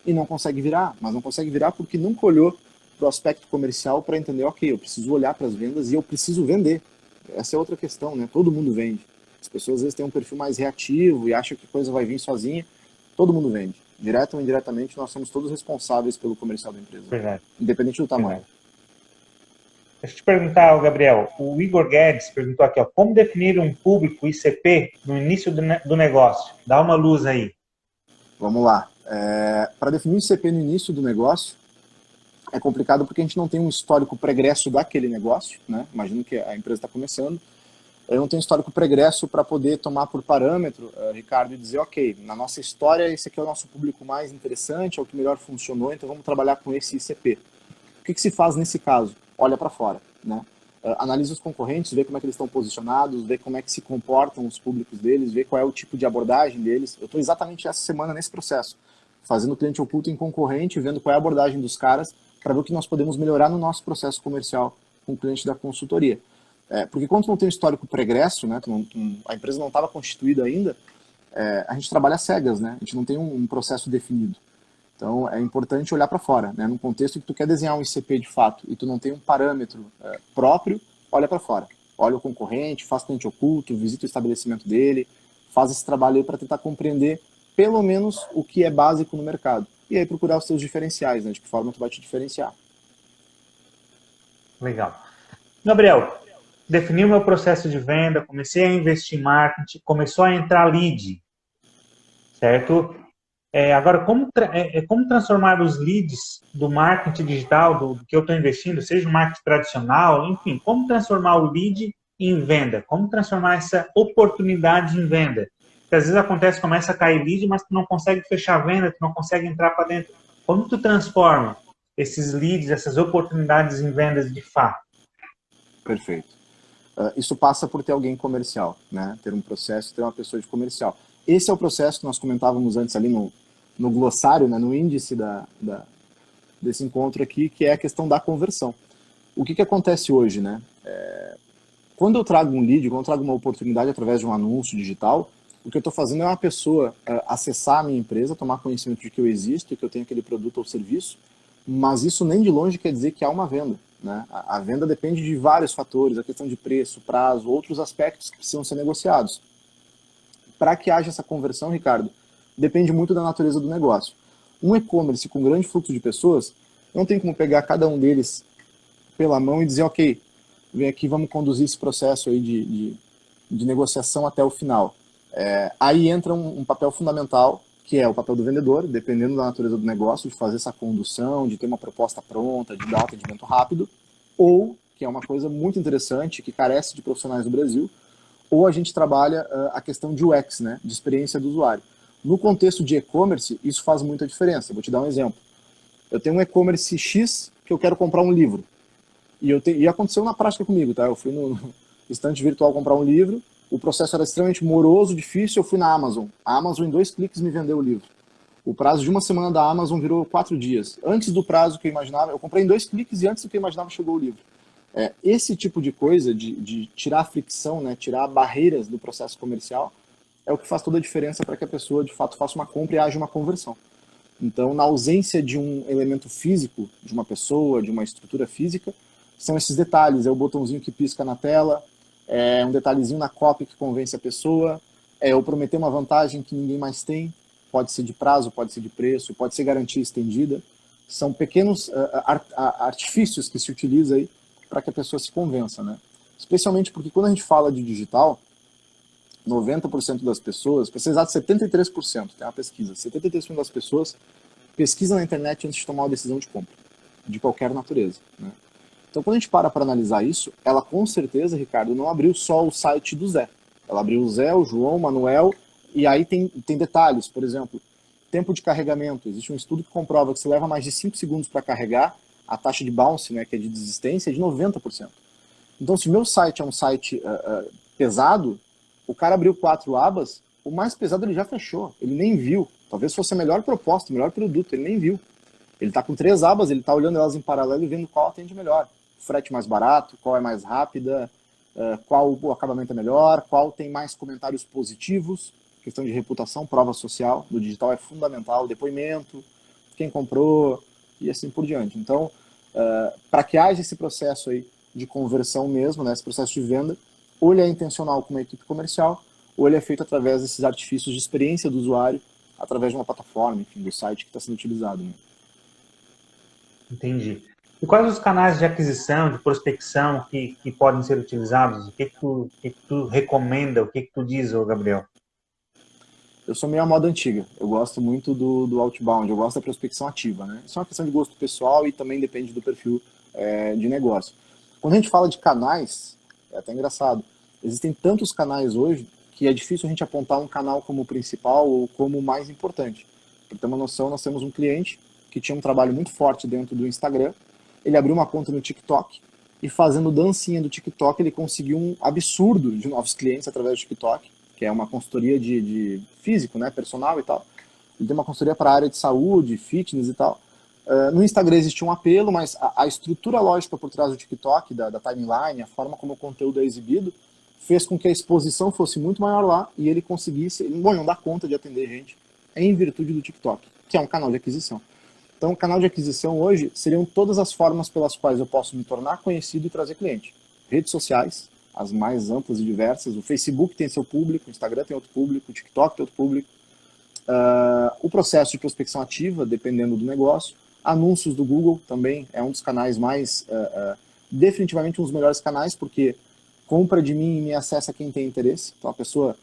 e não consegue virar. Mas não consegue virar porque nunca olhou para o aspecto comercial para entender, ok, eu preciso olhar para as vendas e eu preciso vender. Essa é outra questão, né? Todo mundo vende. As pessoas às vezes têm um perfil mais reativo e acham que a coisa vai vir sozinha. Todo mundo vende. Direto ou indiretamente, nós somos todos responsáveis pelo comercial da empresa. Verdade. Independente do tamanho. Verdade. Deixa eu te perguntar, Gabriel, o Igor Guedes perguntou aqui, ó, como definir um público ICP no início do negócio? Dá uma luz aí. Vamos lá. Para definir o ICP no início do negócio, é complicado porque a gente não tem um histórico pregresso daquele negócio, né? Imagino que a empresa está começando. Eu não tenho histórico pregresso para poder tomar por parâmetro, Ricardo, e dizer, ok, na nossa história esse aqui é o nosso público mais interessante, é o que melhor funcionou, então vamos trabalhar com esse ICP. O que se faz nesse caso? Olha para fora, né? Analisa os concorrentes, vê como é que eles estão posicionados, vê como é que se comportam os públicos deles, vê qual é o tipo de abordagem deles. Eu estou exatamente essa semana nesse processo, fazendo cliente oculto em concorrente, vendo qual é a abordagem dos caras, para ver o que nós podemos melhorar no nosso processo comercial com o cliente da consultoria. Porque quando não tem um histórico pregresso, né, a empresa não estava constituída ainda, a gente trabalha cegas, né? A gente não tem um processo definido. Então, é importante olhar para fora, né? Num contexto que tu quer desenhar um ICP de fato e tu não tem um parâmetro próprio, olha para fora. Olha o concorrente, faz cliente oculto, visita o estabelecimento dele, faz esse trabalho aí para tentar compreender pelo menos o que é básico no mercado. E aí procurar os seus diferenciais, né? De que forma tu vai te diferenciar. Legal. Gabriel, defini o meu processo de venda, comecei a investir em marketing, começou a entrar lead, certo? Agora, como transformar os leads do marketing digital, do que eu estou investindo, seja o marketing tradicional, enfim, como transformar o lead em venda? Como transformar essa oportunidade em venda? Porque às vezes acontece, começa a cair lead, mas tu não consegue fechar a venda, tu não consegue entrar para dentro. Como tu transforma esses leads, essas oportunidades em vendas de fato? Perfeito. Isso passa por ter alguém comercial, né? Ter um processo, ter uma pessoa de comercial. Esse é o processo que nós comentávamos antes ali no glossário, né? No índice desse encontro aqui, que é a questão da conversão. O que acontece hoje, né? Quando eu trago um lead, quando eu trago uma oportunidade através de um anúncio digital, o que eu estou fazendo é uma pessoa acessar a minha empresa, tomar conhecimento de que eu existo, que eu tenho aquele produto ou serviço, mas isso nem de longe quer dizer que há uma venda. Né? A venda depende de vários fatores, a questão de preço, prazo, outros aspectos que precisam ser negociados. Para que haja essa conversão, Ricardo, depende muito da natureza do negócio. Um e-commerce com grande fluxo de pessoas, não tem como pegar cada um deles pela mão e dizer, ok, vem aqui, vamos conduzir esse processo aí de negociação até o final. Aí entra um papel fundamental, que é o papel do vendedor, dependendo da natureza do negócio, de fazer essa condução, de ter uma proposta pronta, de dar um atendimento rápido, ou, que é uma coisa muito interessante, que carece de profissionais no Brasil, ou a gente trabalha a questão de UX, né, de experiência do usuário. No contexto de e-commerce, isso faz muita diferença. Vou te dar um exemplo. Eu tenho um e-commerce X que eu quero comprar um livro. E aconteceu na prática comigo, tá? Eu fui no estante virtual comprar um livro, o processo era extremamente moroso, difícil, eu fui na Amazon. A Amazon, em 2 cliques, me vendeu o livro. O prazo de uma semana da Amazon virou 4 dias. Antes do prazo que eu imaginava, eu comprei em 2 cliques e antes do que eu imaginava chegou o livro. Esse tipo de coisa, de tirar a fricção, né, tirar barreiras do processo comercial, é o que faz toda a diferença para que a pessoa, de fato, faça uma compra e haja uma conversão. Então, na ausência de um elemento físico, de uma pessoa, de uma estrutura física, são esses detalhes. É o botãozinho que pisca na tela, é um detalhezinho na copy que convence a pessoa, é eu prometer uma vantagem que ninguém mais tem, pode ser de prazo, pode ser de preço, pode ser garantia estendida. São pequenos artifícios que se utiliza aí para que a pessoa se convença, né? Especialmente porque quando a gente fala de digital, 90% das pessoas, para ser exato, 73%, tem uma pesquisa, 73% das pessoas pesquisam na internet antes de tomar uma decisão de compra, de qualquer natureza, né? Então, quando a gente para analisar isso, ela com certeza, Ricardo, não abriu só o site do Zé. Ela abriu o Zé, o João, o Manuel, e aí tem detalhes. Por exemplo, tempo de carregamento. Existe um estudo que comprova que se leva mais de 5 segundos para carregar, a taxa de bounce, né, que é de desistência, é de 90%. Então, se o meu site é um site pesado, o cara abriu 4 abas, o mais pesado ele já fechou, ele nem viu. Talvez fosse a melhor proposta, o melhor produto, ele nem viu. Ele está com 3 abas, ele está olhando elas em paralelo e vendo qual atende melhor. Frete mais barato, qual é mais rápida, qual o acabamento é melhor, qual tem mais comentários positivos, questão de reputação, prova social, do digital é fundamental, depoimento, quem comprou e assim por diante. Então, para que haja esse processo aí de conversão mesmo, né, esse processo de venda, ou ele é intencional com uma equipe comercial, ou ele é feito através desses artifícios de experiência do usuário, através de uma plataforma, enfim, do site que está sendo utilizado. Né? Entendi. E quais os canais de aquisição, de prospecção que podem ser utilizados? O que tu recomenda? O que tu diz, ô Gabriel? Eu sou meio a moda antiga. Eu gosto muito do outbound, eu gosto da prospecção ativa. Né? Isso é uma questão de gosto pessoal e também depende do perfil de negócio. Quando a gente fala de canais, é até engraçado, existem tantos canais hoje que é difícil a gente apontar um canal como principal ou como mais importante. Para ter uma noção, nós temos um cliente que tinha um trabalho muito forte dentro do Instagram, ele abriu uma conta no TikTok e fazendo dancinha do TikTok ele conseguiu um absurdo de novos clientes através do TikTok, que é uma consultoria de físico, né, personal e tal. Ele tem uma consultoria para a área de saúde, fitness e tal. No Instagram existe um apelo, mas a estrutura lógica por trás do TikTok, da timeline, a forma como o conteúdo é exibido, fez com que a exposição fosse muito maior lá e ele conseguisse, bom, não dá conta de atender gente em virtude do TikTok, que é um canal de aquisição. Então, o canal de aquisição hoje seriam todas as formas pelas quais eu posso me tornar conhecido e trazer cliente. Redes sociais, as mais amplas e diversas. O Facebook tem seu público, o Instagram tem outro público, o TikTok tem outro público. O processo de prospecção ativa, dependendo do negócio. Anúncios do Google também é um dos canais mais, definitivamente um dos melhores canais, porque compra de mim e me acessa quem tem interesse. Então a pessoa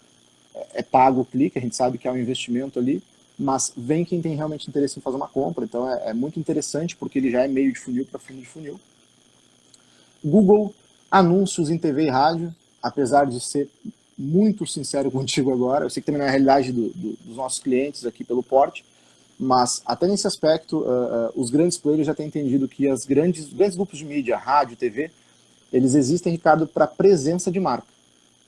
é pago o clique, a gente sabe que é um investimento ali, mas vem quem tem realmente interesse em fazer uma compra. Então é muito interessante, porque ele já é meio de funil para fundo de funil. Google, anúncios em TV e rádio, apesar de ser muito sincero contigo agora, eu sei que também não é a realidade dos nossos clientes aqui pelo porte, mas até nesse aspecto, os grandes players já têm entendido que os grandes grupos de mídia, rádio, TV, eles existem, Ricardo, para presença de marca.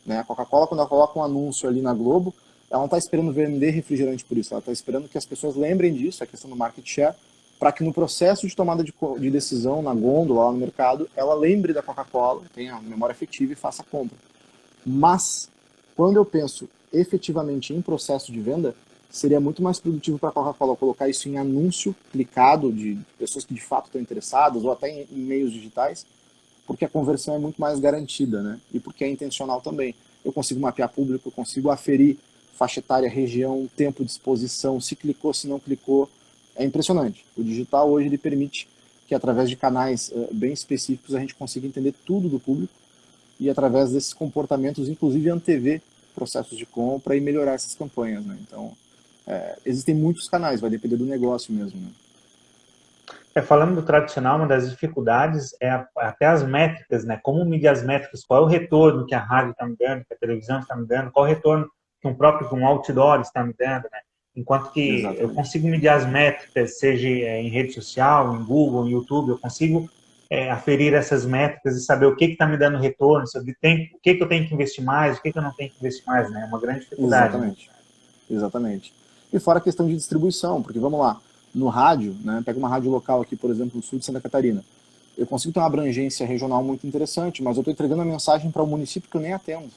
Né? A Coca-Cola, quando ela coloca um anúncio ali na Globo, ela não está esperando vender refrigerante por isso, ela está esperando que as pessoas lembrem disso, a questão do market share, para que no processo de tomada de decisão, na gôndola, lá no mercado, ela lembre da Coca-Cola, tenha a memória afetiva e faça a compra. Mas, quando eu penso efetivamente em processo de venda, seria muito mais produtivo para a Coca-Cola colocar isso em anúncio clicado de pessoas que de fato estão interessadas, ou até em meios digitais, porque a conversão é muito mais garantida, né? E porque é intencional também. Eu consigo mapear público, eu consigo aferir faixa etária, região, tempo de exposição, se clicou, se não clicou. É impressionante. O digital hoje ele permite que através de canais bem específicos a gente consiga entender tudo do público e através desses comportamentos, inclusive antever processos de compra e melhorar essas campanhas, né? Então, existem muitos canais, vai depender do negócio mesmo, né? Falando do tradicional, uma das dificuldades é até as métricas, né? Como medir as métricas? Qual é o retorno que a rádio está me dando, que a televisão está me dando? Qual é o retorno que um outdoor está me dando, né? Enquanto que eu Exatamente. consigo medir as métricas, seja em rede social, em Google, em YouTube, eu consigo aferir essas métricas e saber o que está me dando retorno, saber o que eu tenho que investir mais, o que eu não tenho que investir mais, né? É uma grande dificuldade, né? Exatamente. Exatamente. E fora a questão de distribuição, porque vamos lá, no rádio, né, pega uma rádio local aqui, por exemplo, no sul de Santa Catarina, eu consigo ter uma abrangência regional muito interessante, mas eu estou entregando a mensagem para um município que eu nem atendo.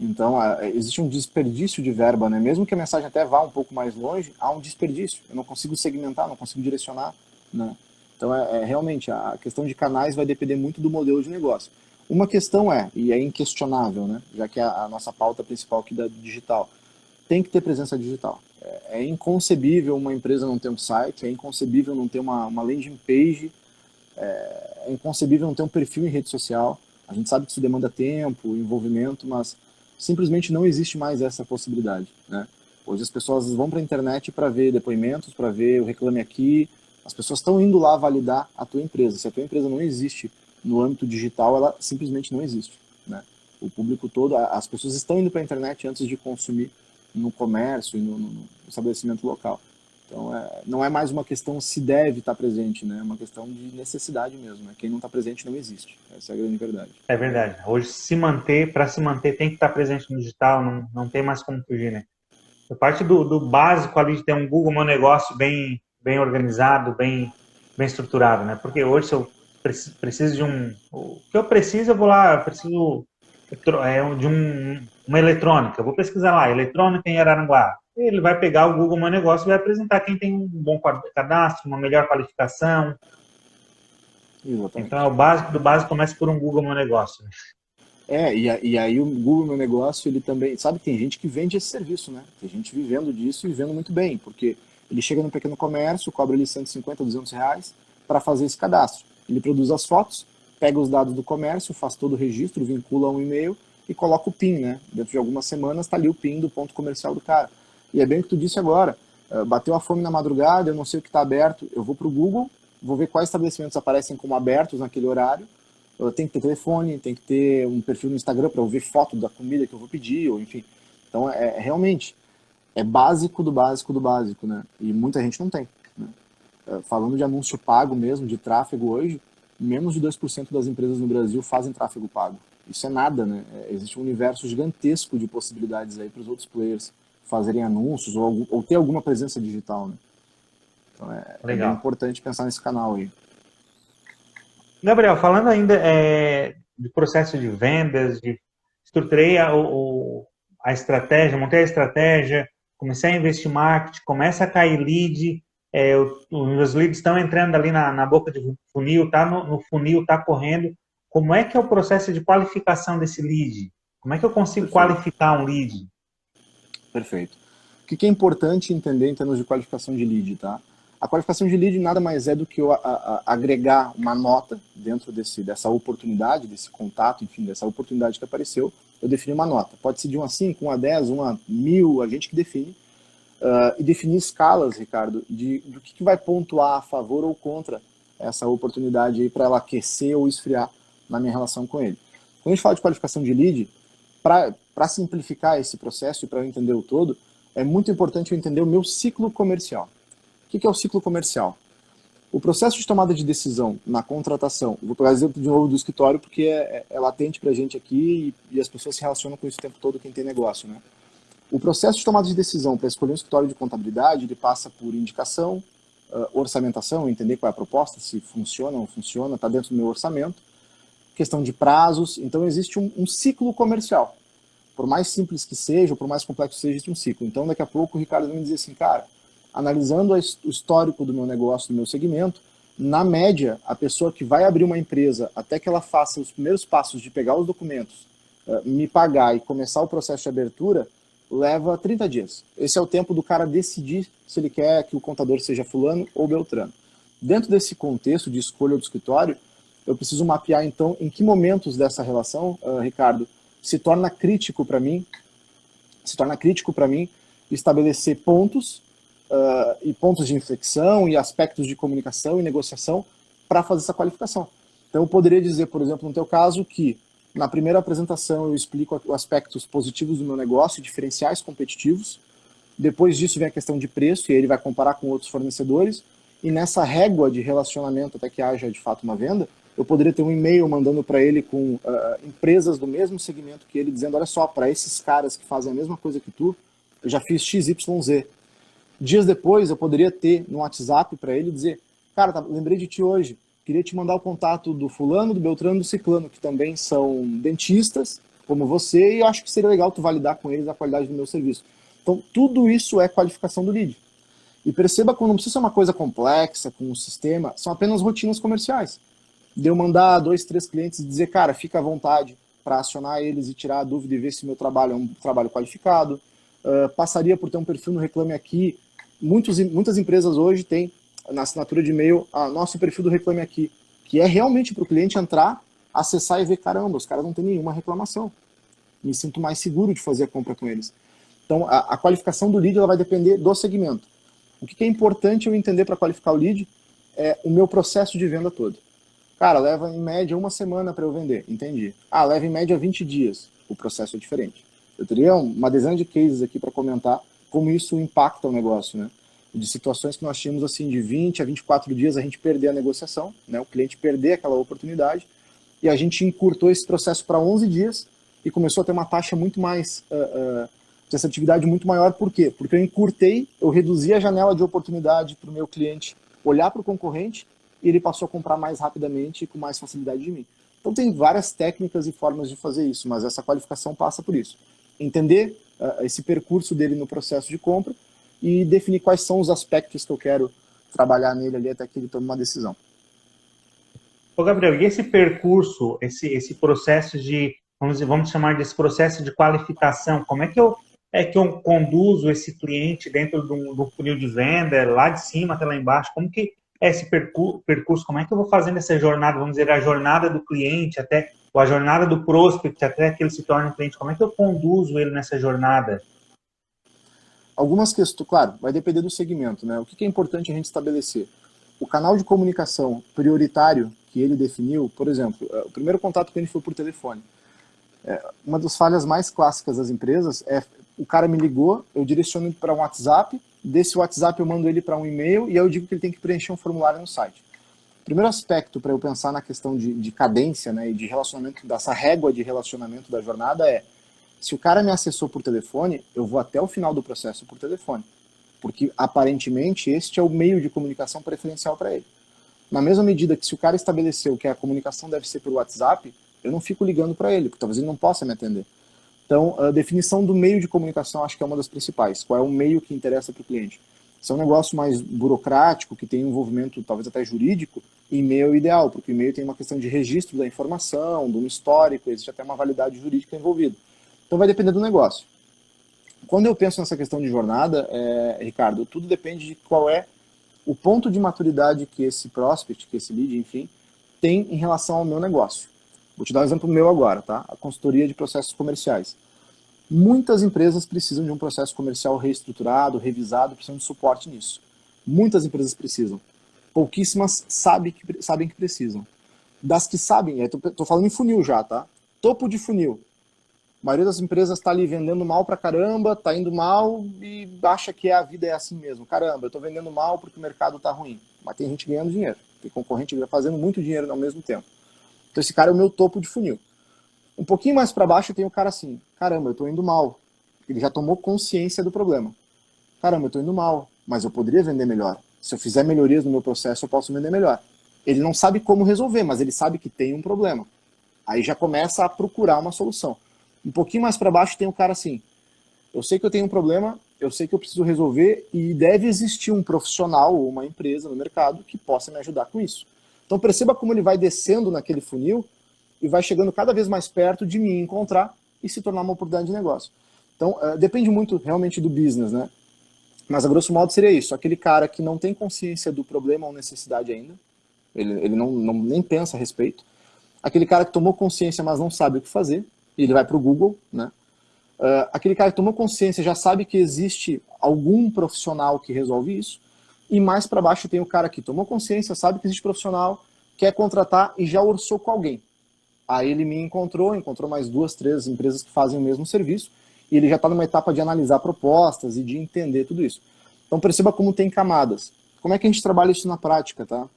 Então, existe um desperdício de verba, né? Mesmo que a mensagem até vá um pouco mais longe, há um desperdício. Eu não consigo segmentar, não consigo direcionar, né? Então, realmente, a questão de canais vai depender muito do modelo de negócio. Uma questão e é inquestionável, né? Já que é a nossa pauta principal aqui da digital, tem que ter presença digital. É inconcebível uma empresa não ter um site, é inconcebível não ter uma landing page, é inconcebível não ter um perfil em rede social. A gente sabe que isso demanda tempo, envolvimento, mas simplesmente não existe mais essa possibilidade, né? Hoje as pessoas vão para a internet para ver depoimentos, para ver o Reclame Aqui. As pessoas estão indo lá validar a tua empresa. Se a tua empresa não existe no âmbito digital, ela simplesmente não existe, né? O público todo, as pessoas estão indo para a internet antes de consumir no comércio e no estabelecimento local. Então, não é mais uma questão se deve estar presente, né? É uma questão de necessidade mesmo, né? Quem não está presente não existe. Essa é a grande verdade. É verdade. Hoje, para se manter, tem que estar presente no digital, não tem mais como fugir, né? A parte do básico ali de ter um Google Meu Negócio bem organizado, bem estruturado, né? Porque hoje, se eu preciso de o que eu preciso, eu vou lá, eu preciso de uma eletrônica. Eu vou pesquisar lá, eletrônica em Araranguá. Ele vai pegar o Google Meu Negócio e vai apresentar quem tem um bom cadastro, uma melhor qualificação. Então, é Exatamente. o básico do básico, começa por um Google Meu Negócio, né? E aí o Google Meu Negócio, ele também, sabe, tem gente que vende esse serviço, né? Tem gente vivendo disso e vivendo muito bem, porque ele chega no pequeno comércio, cobra ali 150, R$ 200 para fazer esse cadastro. Ele produz as fotos, pega os dados do comércio, faz todo o registro, vincula a um e-mail e coloca o PIN, né? Dentro de algumas semanas está ali o PIN do ponto comercial do cara. E é bem o que tu disse agora, bateu a fome na madrugada, eu não sei o que está aberto, eu vou para o Google, vou ver quais estabelecimentos aparecem como abertos naquele horário. Tem que ter telefone, tem que ter um perfil no Instagram para eu ver foto da comida que eu vou pedir, ou enfim. Então, realmente, é básico do básico do básico, né? E muita gente não tem. Né? Falando de anúncio pago mesmo, de tráfego hoje, menos de 2% das empresas no Brasil fazem tráfego pago. Isso é nada, né? Existe um universo gigantesco de possibilidades aí para os outros players fazerem anúncios ou ter alguma presença digital, né? Então, é bem Legal. importante pensar nesse canal aí. Gabriel, falando ainda de processo de vendas, estruturei a estratégia, montei a estratégia, comecei a investir em marketing, começa a cair lead, os leads estão entrando ali na boca de funil, tá no funil, tá correndo. Como é que é o processo de qualificação desse lead? Como é que eu consigo Perfeito. qualificar um lead? Perfeito. O que é importante entender em termos de qualificação de lead, tá? A qualificação de lead nada mais é do que eu agregar uma nota dentro dessa oportunidade, desse contato, enfim, dessa oportunidade que apareceu, eu defini uma nota. Pode ser de 1 a 5, 1 a 10, 1 a 1000, a gente que define. E definir escalas, Ricardo, do que vai pontuar a favor ou contra essa oportunidade aí para ela aquecer ou esfriar na minha relação com ele. Quando a gente fala de qualificação de lead, para simplificar esse processo e para eu entender o todo, é muito importante eu entender o meu ciclo comercial. O que é o ciclo comercial? O processo de tomada de decisão na contratação, vou pegar exemplo de novo do escritório porque é latente para a gente aqui e as pessoas se relacionam com isso o tempo todo, quem tem negócio, né? O processo de tomada de decisão para escolher um escritório de contabilidade, ele passa por indicação, orçamentação, entender qual é a proposta, se funciona ou não funciona, está dentro do meu orçamento, questão de prazos, então existe um ciclo comercial. Por mais simples que seja, ou por mais complexo que seja, existe um ciclo. Então, daqui a pouco, o Ricardo vai me dizer assim, cara, analisando o histórico do meu negócio, do meu segmento, na média, a pessoa que vai abrir uma empresa, até que ela faça os primeiros passos de pegar os documentos, me pagar e começar o processo de abertura, leva 30 dias. Esse é o tempo do cara decidir se ele quer que o contador seja fulano ou beltrano. Dentro desse contexto de escolha do escritório, eu preciso mapear, então, em que momentos dessa relação, Ricardo, se torna crítico para mim estabelecer pontos e pontos de inflexão e aspectos de comunicação e negociação para fazer essa qualificação. Então, eu poderia dizer, por exemplo, no teu caso, que na primeira apresentação eu explico os aspectos positivos do meu negócio, diferenciais competitivos. Depois disso vem a questão de preço, e aí ele vai comparar com outros fornecedores. E nessa régua de relacionamento, até que haja de fato uma venda, eu poderia ter um e-mail mandando para ele com empresas do mesmo segmento que ele, dizendo, olha só, para esses caras que fazem a mesma coisa que tu, eu já fiz XYZ. Dias depois, eu poderia ter no WhatsApp para ele dizer, cara, lembrei de ti hoje, queria te mandar o contato do fulano, do beltrano, do ciclano, que também são dentistas, como você, e eu acho que seria legal tu validar com eles a qualidade do meu serviço. Então, tudo isso é qualificação do lead. E perceba que não precisa ser uma coisa complexa, com um sistema, são apenas rotinas comerciais. De eu mandar 2, 3 clientes e dizer, cara, fica à vontade para acionar eles e tirar a dúvida e ver se meu trabalho é um trabalho qualificado. Passaria por ter um perfil no Reclame Aqui. Muitas empresas hoje têm na assinatura de e-mail nosso perfil do Reclame Aqui, que é realmente para o cliente entrar, acessar e ver, caramba, os caras não têm nenhuma reclamação. Me sinto mais seguro de fazer a compra com eles. Então, a qualificação do lead ela vai depender do segmento. O que é importante eu entender para qualificar o lead é o meu processo de venda todo. Cara, leva em média 1 semana para eu vender. Entendi. Leva em média 20 dias. O processo é diferente. Eu teria uma dezena de cases aqui para comentar como isso impacta o negócio, né? de situações que nós tínhamos assim de 20 a 24 dias a gente perder a negociação, né, o cliente perder aquela oportunidade, e a gente encurtou esse processo para 11 dias e começou a ter uma taxa muito mais, de assertividade muito maior. Por quê? Porque eu encurtei, eu reduzi a janela de oportunidade para o meu cliente olhar para o concorrente e ele passou a comprar mais rapidamente e com mais facilidade de mim. Então tem várias técnicas e formas de fazer isso, mas essa qualificação passa por isso. Entender esse percurso dele no processo de compra e definir quais são os aspectos que eu quero trabalhar nele ali até que ele tome uma decisão. Ô, Gabriel, e esse percurso, esse processo de, vamos chamar desse processo de qualificação, como é que eu conduzo esse cliente dentro do funil de venda, lá de cima até lá embaixo? Como que é esse percurso? Como é que eu vou fazendo essa jornada, vamos dizer, a jornada do cliente até, ou a jornada do prospect até que ele se torne um cliente? Como é que eu conduzo ele nessa jornada? Algumas questões, claro, vai depender do segmento, né? O que é importante a gente estabelecer? O canal de comunicação prioritário que ele definiu, por exemplo, o primeiro contato que a gente foi por telefone. Uma das falhas mais clássicas das empresas é o cara me ligou, eu direciono ele para um WhatsApp, desse WhatsApp eu mando ele para um e-mail e aí eu digo que ele tem que preencher um formulário no site. O primeiro aspecto para eu pensar na questão de cadência, né, e de relacionamento, dessa régua de relacionamento da jornada é: se o cara me acessou por telefone, eu vou até o final do processo por telefone. Porque, aparentemente, este é o meio de comunicação preferencial para ele. Na mesma medida que se o cara estabeleceu que a comunicação deve ser por WhatsApp, eu não fico ligando para ele, porque talvez ele não possa me atender. Então, a definição do meio de comunicação acho que é uma das principais. Qual é o meio que interessa para o cliente? Se é um negócio mais burocrático, que tem um envolvimento talvez até jurídico, e-mail é o ideal, porque o e-mail tem uma questão de registro da informação, de um histórico, existe até uma validade jurídica envolvida. Então vai depender do negócio. Quando eu penso nessa questão de jornada, Ricardo, tudo depende de qual é o ponto de maturidade que esse prospect, que esse lead, enfim, tem em relação ao meu negócio. Vou te dar um exemplo meu agora, tá? A consultoria de processos comerciais. Muitas empresas precisam de um processo comercial reestruturado, revisado, precisam de suporte nisso. Muitas empresas precisam. Pouquíssimas sabem que precisam. Das que sabem, estou falando em funil já, tá? Topo de funil. A maioria das empresas está ali vendendo mal pra caramba, está indo mal e acha que a vida é assim mesmo. Caramba, eu estou vendendo mal porque o mercado está ruim. Mas tem gente ganhando dinheiro. Tem concorrente fazendo muito dinheiro ao mesmo tempo. Então esse cara é o meu topo de funil. Um pouquinho mais para baixo tem o cara assim: caramba, eu estou indo mal. Ele já tomou consciência do problema. Caramba, eu estou indo mal, mas eu poderia vender melhor. Se eu fizer melhorias no meu processo, eu posso vender melhor. Ele não sabe como resolver, mas ele sabe que tem um problema. Aí já começa a procurar uma solução. Um pouquinho mais para baixo tem um cara assim: eu sei que eu tenho um problema, eu sei que eu preciso resolver e deve existir um profissional ou uma empresa no mercado que possa me ajudar com isso. Então perceba como ele vai descendo naquele funil e vai chegando cada vez mais perto de me encontrar e se tornar uma oportunidade de negócio. Então depende muito realmente do business, né? Mas a grosso modo seria isso: aquele cara que não tem consciência do problema ou necessidade ainda, ele não nem pensa a respeito. Aquele cara que tomou consciência, mas não sabe o que fazer, e ele vai para o Google, né? Aquele cara que tomou consciência já sabe que existe algum profissional que resolve isso, e mais para baixo tem o cara que tomou consciência, sabe que existe profissional, quer contratar e já orçou com alguém. Aí ele me encontrou mais 2, 3 empresas que fazem o mesmo serviço, e ele já está numa etapa de analisar propostas e de entender tudo isso. Então perceba como tem camadas. Como é que a gente trabalha isso na prática, tá?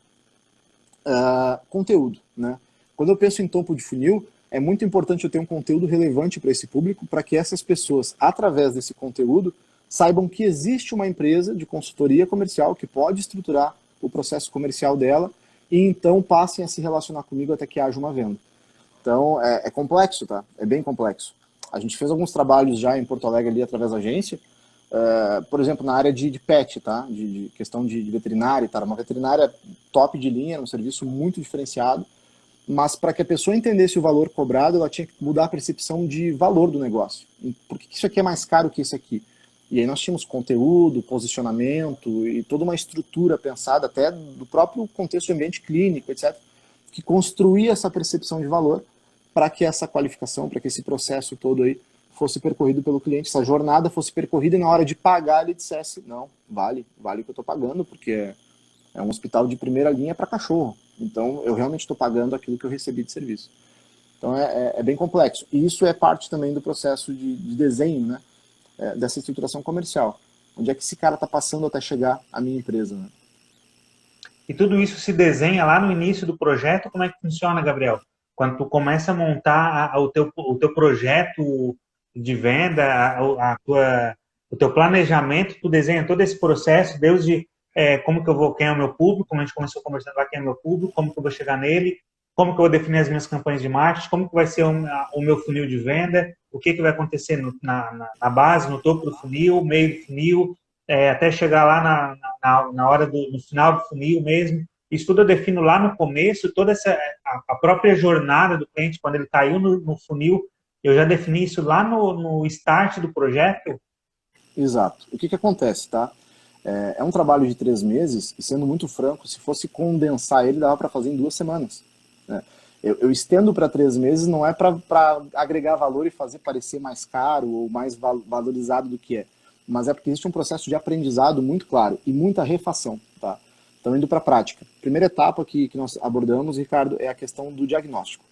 Conteúdo, né? Quando eu penso em topo de funil, é muito importante eu ter um conteúdo relevante para esse público, para que essas pessoas, através desse conteúdo, saibam que existe uma empresa de consultoria comercial que pode estruturar o processo comercial dela e então passem a se relacionar comigo até que haja uma venda. Então é complexo, tá? É bem complexo. A gente fez alguns trabalhos já em Porto Alegre ali através da agência, por exemplo, na área de pet, tá? De questão de veterinária, tá? Uma veterinária top de linha, um serviço muito diferenciado, mas para que a pessoa entendesse o valor cobrado, ela tinha que mudar a percepção de valor do negócio. Por que isso aqui é mais caro que isso aqui? E aí nós tínhamos conteúdo, posicionamento e toda uma estrutura pensada até do próprio contexto de ambiente clínico, etc., que construía essa percepção de valor para que essa qualificação, para que esse processo todo aí fosse percorrido pelo cliente, essa jornada fosse percorrida e na hora de pagar ele dissesse: não, vale o que eu estou pagando, porque é um hospital de primeira linha para cachorro. Então, eu realmente estou pagando aquilo que eu recebi de serviço. Então, é bem complexo. E isso é parte também do processo de desenho, né, dessa estruturação comercial. Onde é que esse cara está passando até chegar à minha empresa, né? E tudo isso se desenha lá no início do projeto. Como é que funciona, Gabriel? Quando tu começa a montar o teu projeto de venda, o teu planejamento, tu desenha todo esse processo, desde como que eu vou, quem é o meu público, como a gente começou conversando lá, quem é o meu público, como que eu vou chegar nele, como que eu vou definir as minhas campanhas de marketing, como que vai ser o meu funil de venda, o que que vai acontecer na base, no topo do funil, meio do funil, até chegar lá na hora no final do funil mesmo. Isso tudo eu defino lá no começo, toda a própria jornada do cliente, quando ele caiu no funil, eu já defini isso lá no start do projeto. Exato. O que acontece, tá? É um trabalho de 3 meses, e sendo muito franco, se fosse condensar ele, dava para fazer em 2 semanas. Né? Eu estendo para 3 meses, não é para agregar valor e fazer parecer mais caro ou mais valorizado do que é, mas é porque existe um processo de aprendizado muito claro e muita refação. Tá? Então, indo para a prática. Primeira etapa que nós abordamos, Ricardo, é a questão do diagnóstico.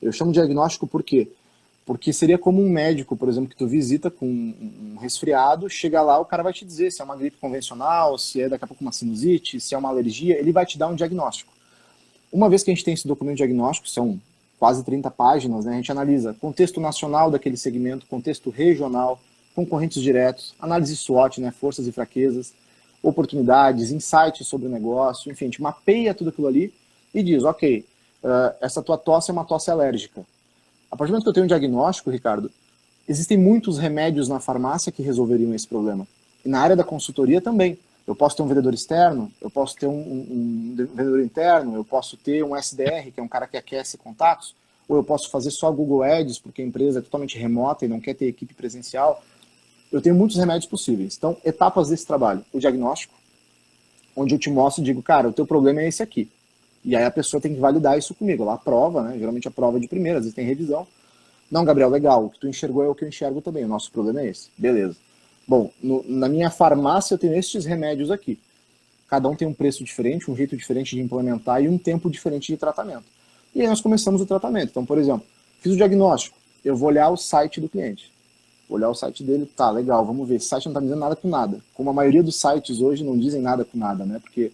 Eu chamo de diagnóstico por quê? Porque seria como um médico, por exemplo, que tu visita com um resfriado, chega lá, o cara vai te dizer se é uma gripe convencional, se é daqui a pouco uma sinusite, se é uma alergia, ele vai te dar um diagnóstico. Uma vez que a gente tem esse documento diagnóstico, são quase 30 páginas, né, a gente analisa contexto nacional daquele segmento, contexto regional, concorrentes diretos, análise SWOT, né, forças e fraquezas, oportunidades, insights sobre o negócio, enfim, a gente mapeia tudo aquilo ali e diz, ok, essa tua tosse é uma tosse alérgica. A partir do momento que eu tenho um diagnóstico, Ricardo, existem muitos remédios na farmácia que resolveriam esse problema. E na área da consultoria também. Eu posso ter um vendedor externo, eu posso ter um vendedor interno, eu posso ter um SDR, que é um cara que aquece contatos, ou eu posso fazer só Google Ads, porque a empresa é totalmente remota e não quer ter equipe presencial. Eu tenho muitos remédios possíveis. Então, etapas desse trabalho. O diagnóstico, onde eu te mostro e digo, cara, o teu problema é esse aqui. E aí a pessoa tem que validar isso comigo. Ela aprova, né? Geralmente a prova é de primeira, às vezes tem revisão. Não, Gabriel, legal, o que tu enxergou é o que eu enxergo também, o nosso problema é esse. Beleza. Bom, na minha farmácia eu tenho estes remédios aqui. Cada um tem um preço diferente, um jeito diferente de implementar e um tempo diferente de tratamento. E aí nós começamos o tratamento. Então, por exemplo, fiz o diagnóstico, eu vou olhar o site do cliente. Vou olhar o site dele, tá, legal, vamos ver. Esse site não está me dizendo nada com nada. Como a maioria dos sites hoje não dizem nada com nada, né? Porque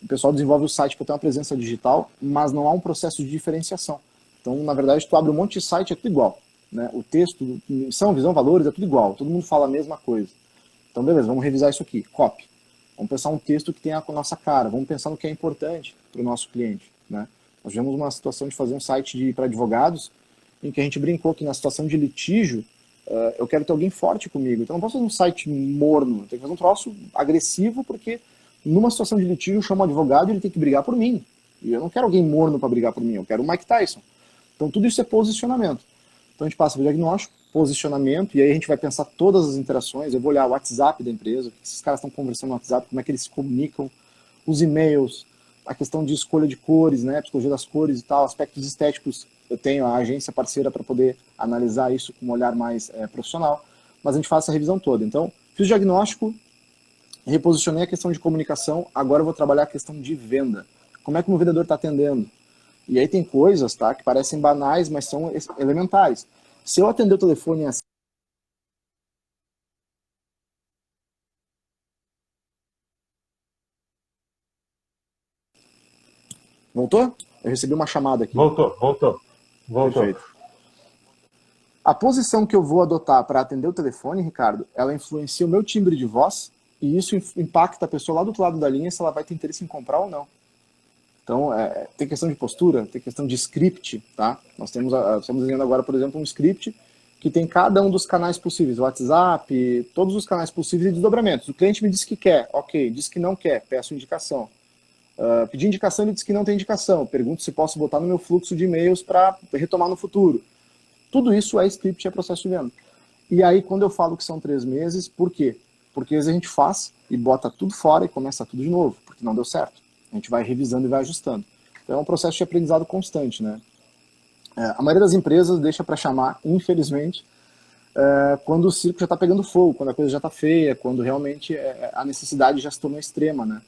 o pessoal desenvolve o site para ter uma presença digital, mas não há um processo de diferenciação. Então, na verdade, tu abre um monte de site, é tudo igual. Né? O texto, missão, visão, valores, é tudo igual. Todo mundo fala a mesma coisa. Então, beleza, vamos revisar isso aqui. Copy. Vamos pensar um texto que tenha a nossa cara. Vamos pensar no que é importante para o nosso cliente. Né? Nós tivemos uma situação de fazer um site para advogados em que a gente brincou que na situação de litígio, eu quero ter alguém forte comigo. Então, não posso fazer um site morno. Tem que fazer um troço agressivo, porque numa situação de litígio eu chamo um advogado e ele tem que brigar por mim. E eu não quero alguém morno para brigar por mim. Eu quero o Mike Tyson. Então, tudo isso é posicionamento. Então, a gente passa pelo diagnóstico, posicionamento, e aí a gente vai pensar todas as interações. Eu vou olhar o WhatsApp da empresa, o que esses caras estão conversando no WhatsApp, como é que eles se comunicam, os e-mails, a questão de escolha de cores, né, psicologia das cores e tal, aspectos estéticos. Eu tenho a agência parceira para poder analisar isso com um olhar mais profissional, mas a gente faz essa revisão toda. Então, fiz o diagnóstico, reposicionei a questão de comunicação, agora eu vou trabalhar a questão de venda. Como é que o meu vendedor está atendendo? E aí tem coisas, tá, que parecem banais, mas são elementares. Se eu atender o telefone assim... Voltou? Eu recebi uma chamada aqui. Voltou. Perfeito. A posição que eu vou adotar para atender o telefone, Ricardo, ela influencia o meu timbre de voz e isso impacta a pessoa lá do outro lado da linha se ela vai ter interesse em comprar ou não. Então, tem questão de postura, tem questão de script, tá? Nós estamos desenhando agora, por exemplo, um script que tem cada um dos canais possíveis, WhatsApp, todos os canais possíveis e desdobramentos. O cliente me disse que quer, ok, disse que não quer, peço indicação. Pedi indicação, ele disse que não tem indicação, pergunto se posso botar no meu fluxo de e-mails para retomar no futuro. Tudo isso é script e é processo de venda. E aí, quando eu falo que são 3 meses, por quê? Porque às vezes a gente faz e bota tudo fora e começa tudo de novo, porque não deu certo. A gente vai revisando e vai ajustando. Então é um processo de aprendizado constante, né? A maioria das empresas deixa para chamar, infelizmente, quando o circo já está pegando fogo, quando a coisa já está feia, quando realmente a necessidade já se tornou extrema, né?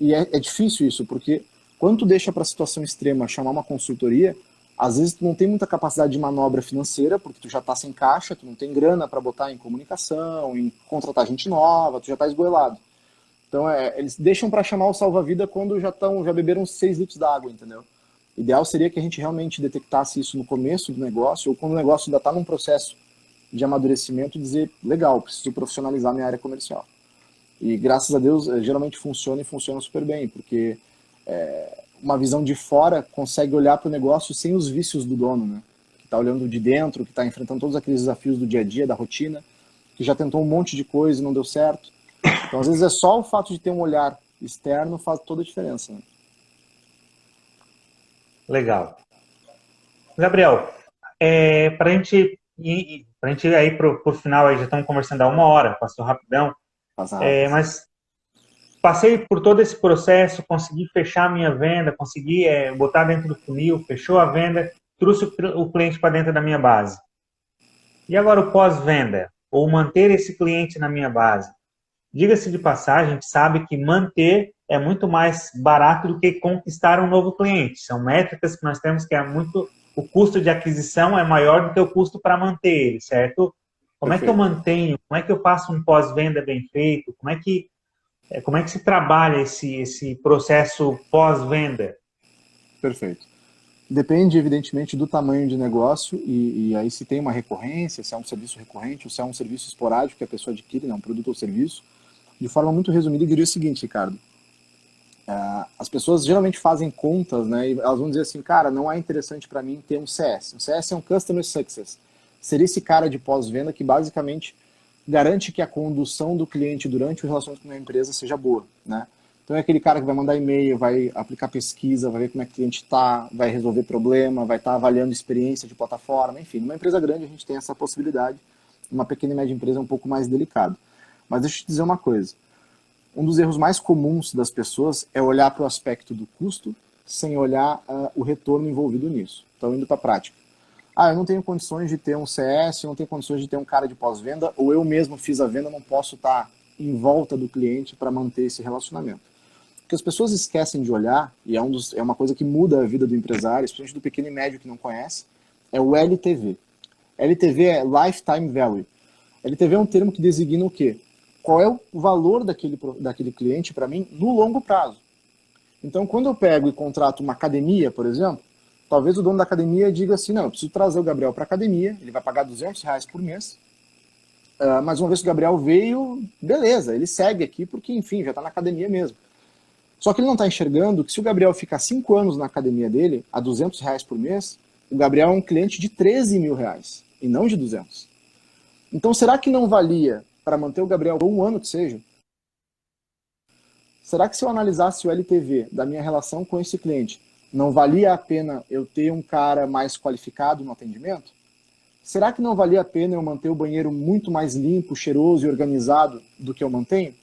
E é difícil isso, porque quando tu deixa para a situação extrema chamar uma consultoria, Às vezes tu não tem muita capacidade de manobra financeira, porque tu já está sem caixa, tu não tem grana para botar em comunicação, em contratar gente nova, tu já está esgoelado. Então eles deixam para chamar o salva-vida quando já beberam 6 litros d'água, entendeu? O ideal seria que a gente realmente detectasse isso no começo do negócio, ou quando o negócio ainda está num processo de amadurecimento, dizer, legal, preciso profissionalizar minha área comercial. E graças a Deus, geralmente funciona e funciona super bem, porque uma visão de fora consegue olhar para o negócio sem os vícios do dono, né? Que está olhando de dentro, que está enfrentando todos aqueles desafios do dia a dia, da rotina, que já tentou um monte de coisa e não deu certo. Então, às vezes, é só o fato de ter um olhar externo faz toda a diferença, né? Legal. Gabriel, para a gente ir aí para o final, aí já estamos conversando há 1 hora, passou rapidão, Faz rápido. mas passei por todo esse processo, consegui fechar a minha venda, consegui botar dentro do funil, fechou a venda, trouxe o cliente para dentro da minha base. E agora o pós-venda, ou manter esse cliente na minha base? Diga-se de passagem, a gente sabe que manter é muito mais barato do que conquistar um novo cliente. São métricas que nós temos que o custo de aquisição é maior do que o custo para manter ele, certo? Como é que eu Perfeito. mantenho? Como é que eu faço um pós-venda bem feito? Como é que se trabalha esse processo pós-venda? Perfeito. Depende, evidentemente, do tamanho de negócio e aí se tem uma recorrência, se é um serviço recorrente ou se é um serviço esporádico que a pessoa adquire, né, um produto ou serviço. De forma muito resumida, eu diria o seguinte, Ricardo. As pessoas geralmente fazem contas, né, e elas vão dizer assim, cara, não é interessante para mim ter um CS. Um CS é um Customer Success. Seria esse cara de pós-venda que basicamente garante que a condução do cliente durante o relacionamento com a empresa seja boa, né? Então é aquele cara que vai mandar e-mail, vai aplicar pesquisa, vai ver como é que o cliente está, vai resolver problema, vai estar avaliando experiência de plataforma, enfim. Numa empresa grande a gente tem essa possibilidade, uma pequena e média empresa é um pouco mais delicado. Mas deixa eu te dizer uma coisa, um dos erros mais comuns das pessoas é olhar para o aspecto do custo sem olhar o retorno envolvido nisso. Então, indo para a prática. Eu não tenho condições de ter um CS, eu não tenho condições de ter um cara de pós-venda, ou eu mesmo fiz a venda, não posso estar em volta do cliente para manter esse relacionamento. O que as pessoas esquecem de olhar, e é uma coisa que muda a vida do empresário, especialmente do pequeno e médio que não conhece, é o LTV. LTV é Lifetime Value. LTV é um termo que designa o quê? Qual é o valor daquele cliente para mim no longo prazo. Então, quando eu pego e contrato uma academia, por exemplo, talvez o dono da academia diga assim, não, eu preciso trazer o Gabriel para a academia, ele vai pagar R$ 200 por mês, mas uma vez que o Gabriel veio, beleza, ele segue aqui porque, enfim, já está na academia mesmo. Só que ele não está enxergando que se o Gabriel ficar 5 anos na academia dele, a R$ 200 por mês, o Gabriel é um cliente de R$ 13.000 e não de 200. Então, será que não valia para manter o Gabriel por um ano que seja? Será que se eu analisasse o LTV da minha relação com esse cliente, não valia a pena eu ter um cara mais qualificado no atendimento? Será que não valia a pena eu manter o banheiro muito mais limpo, cheiroso e organizado do que eu mantenho?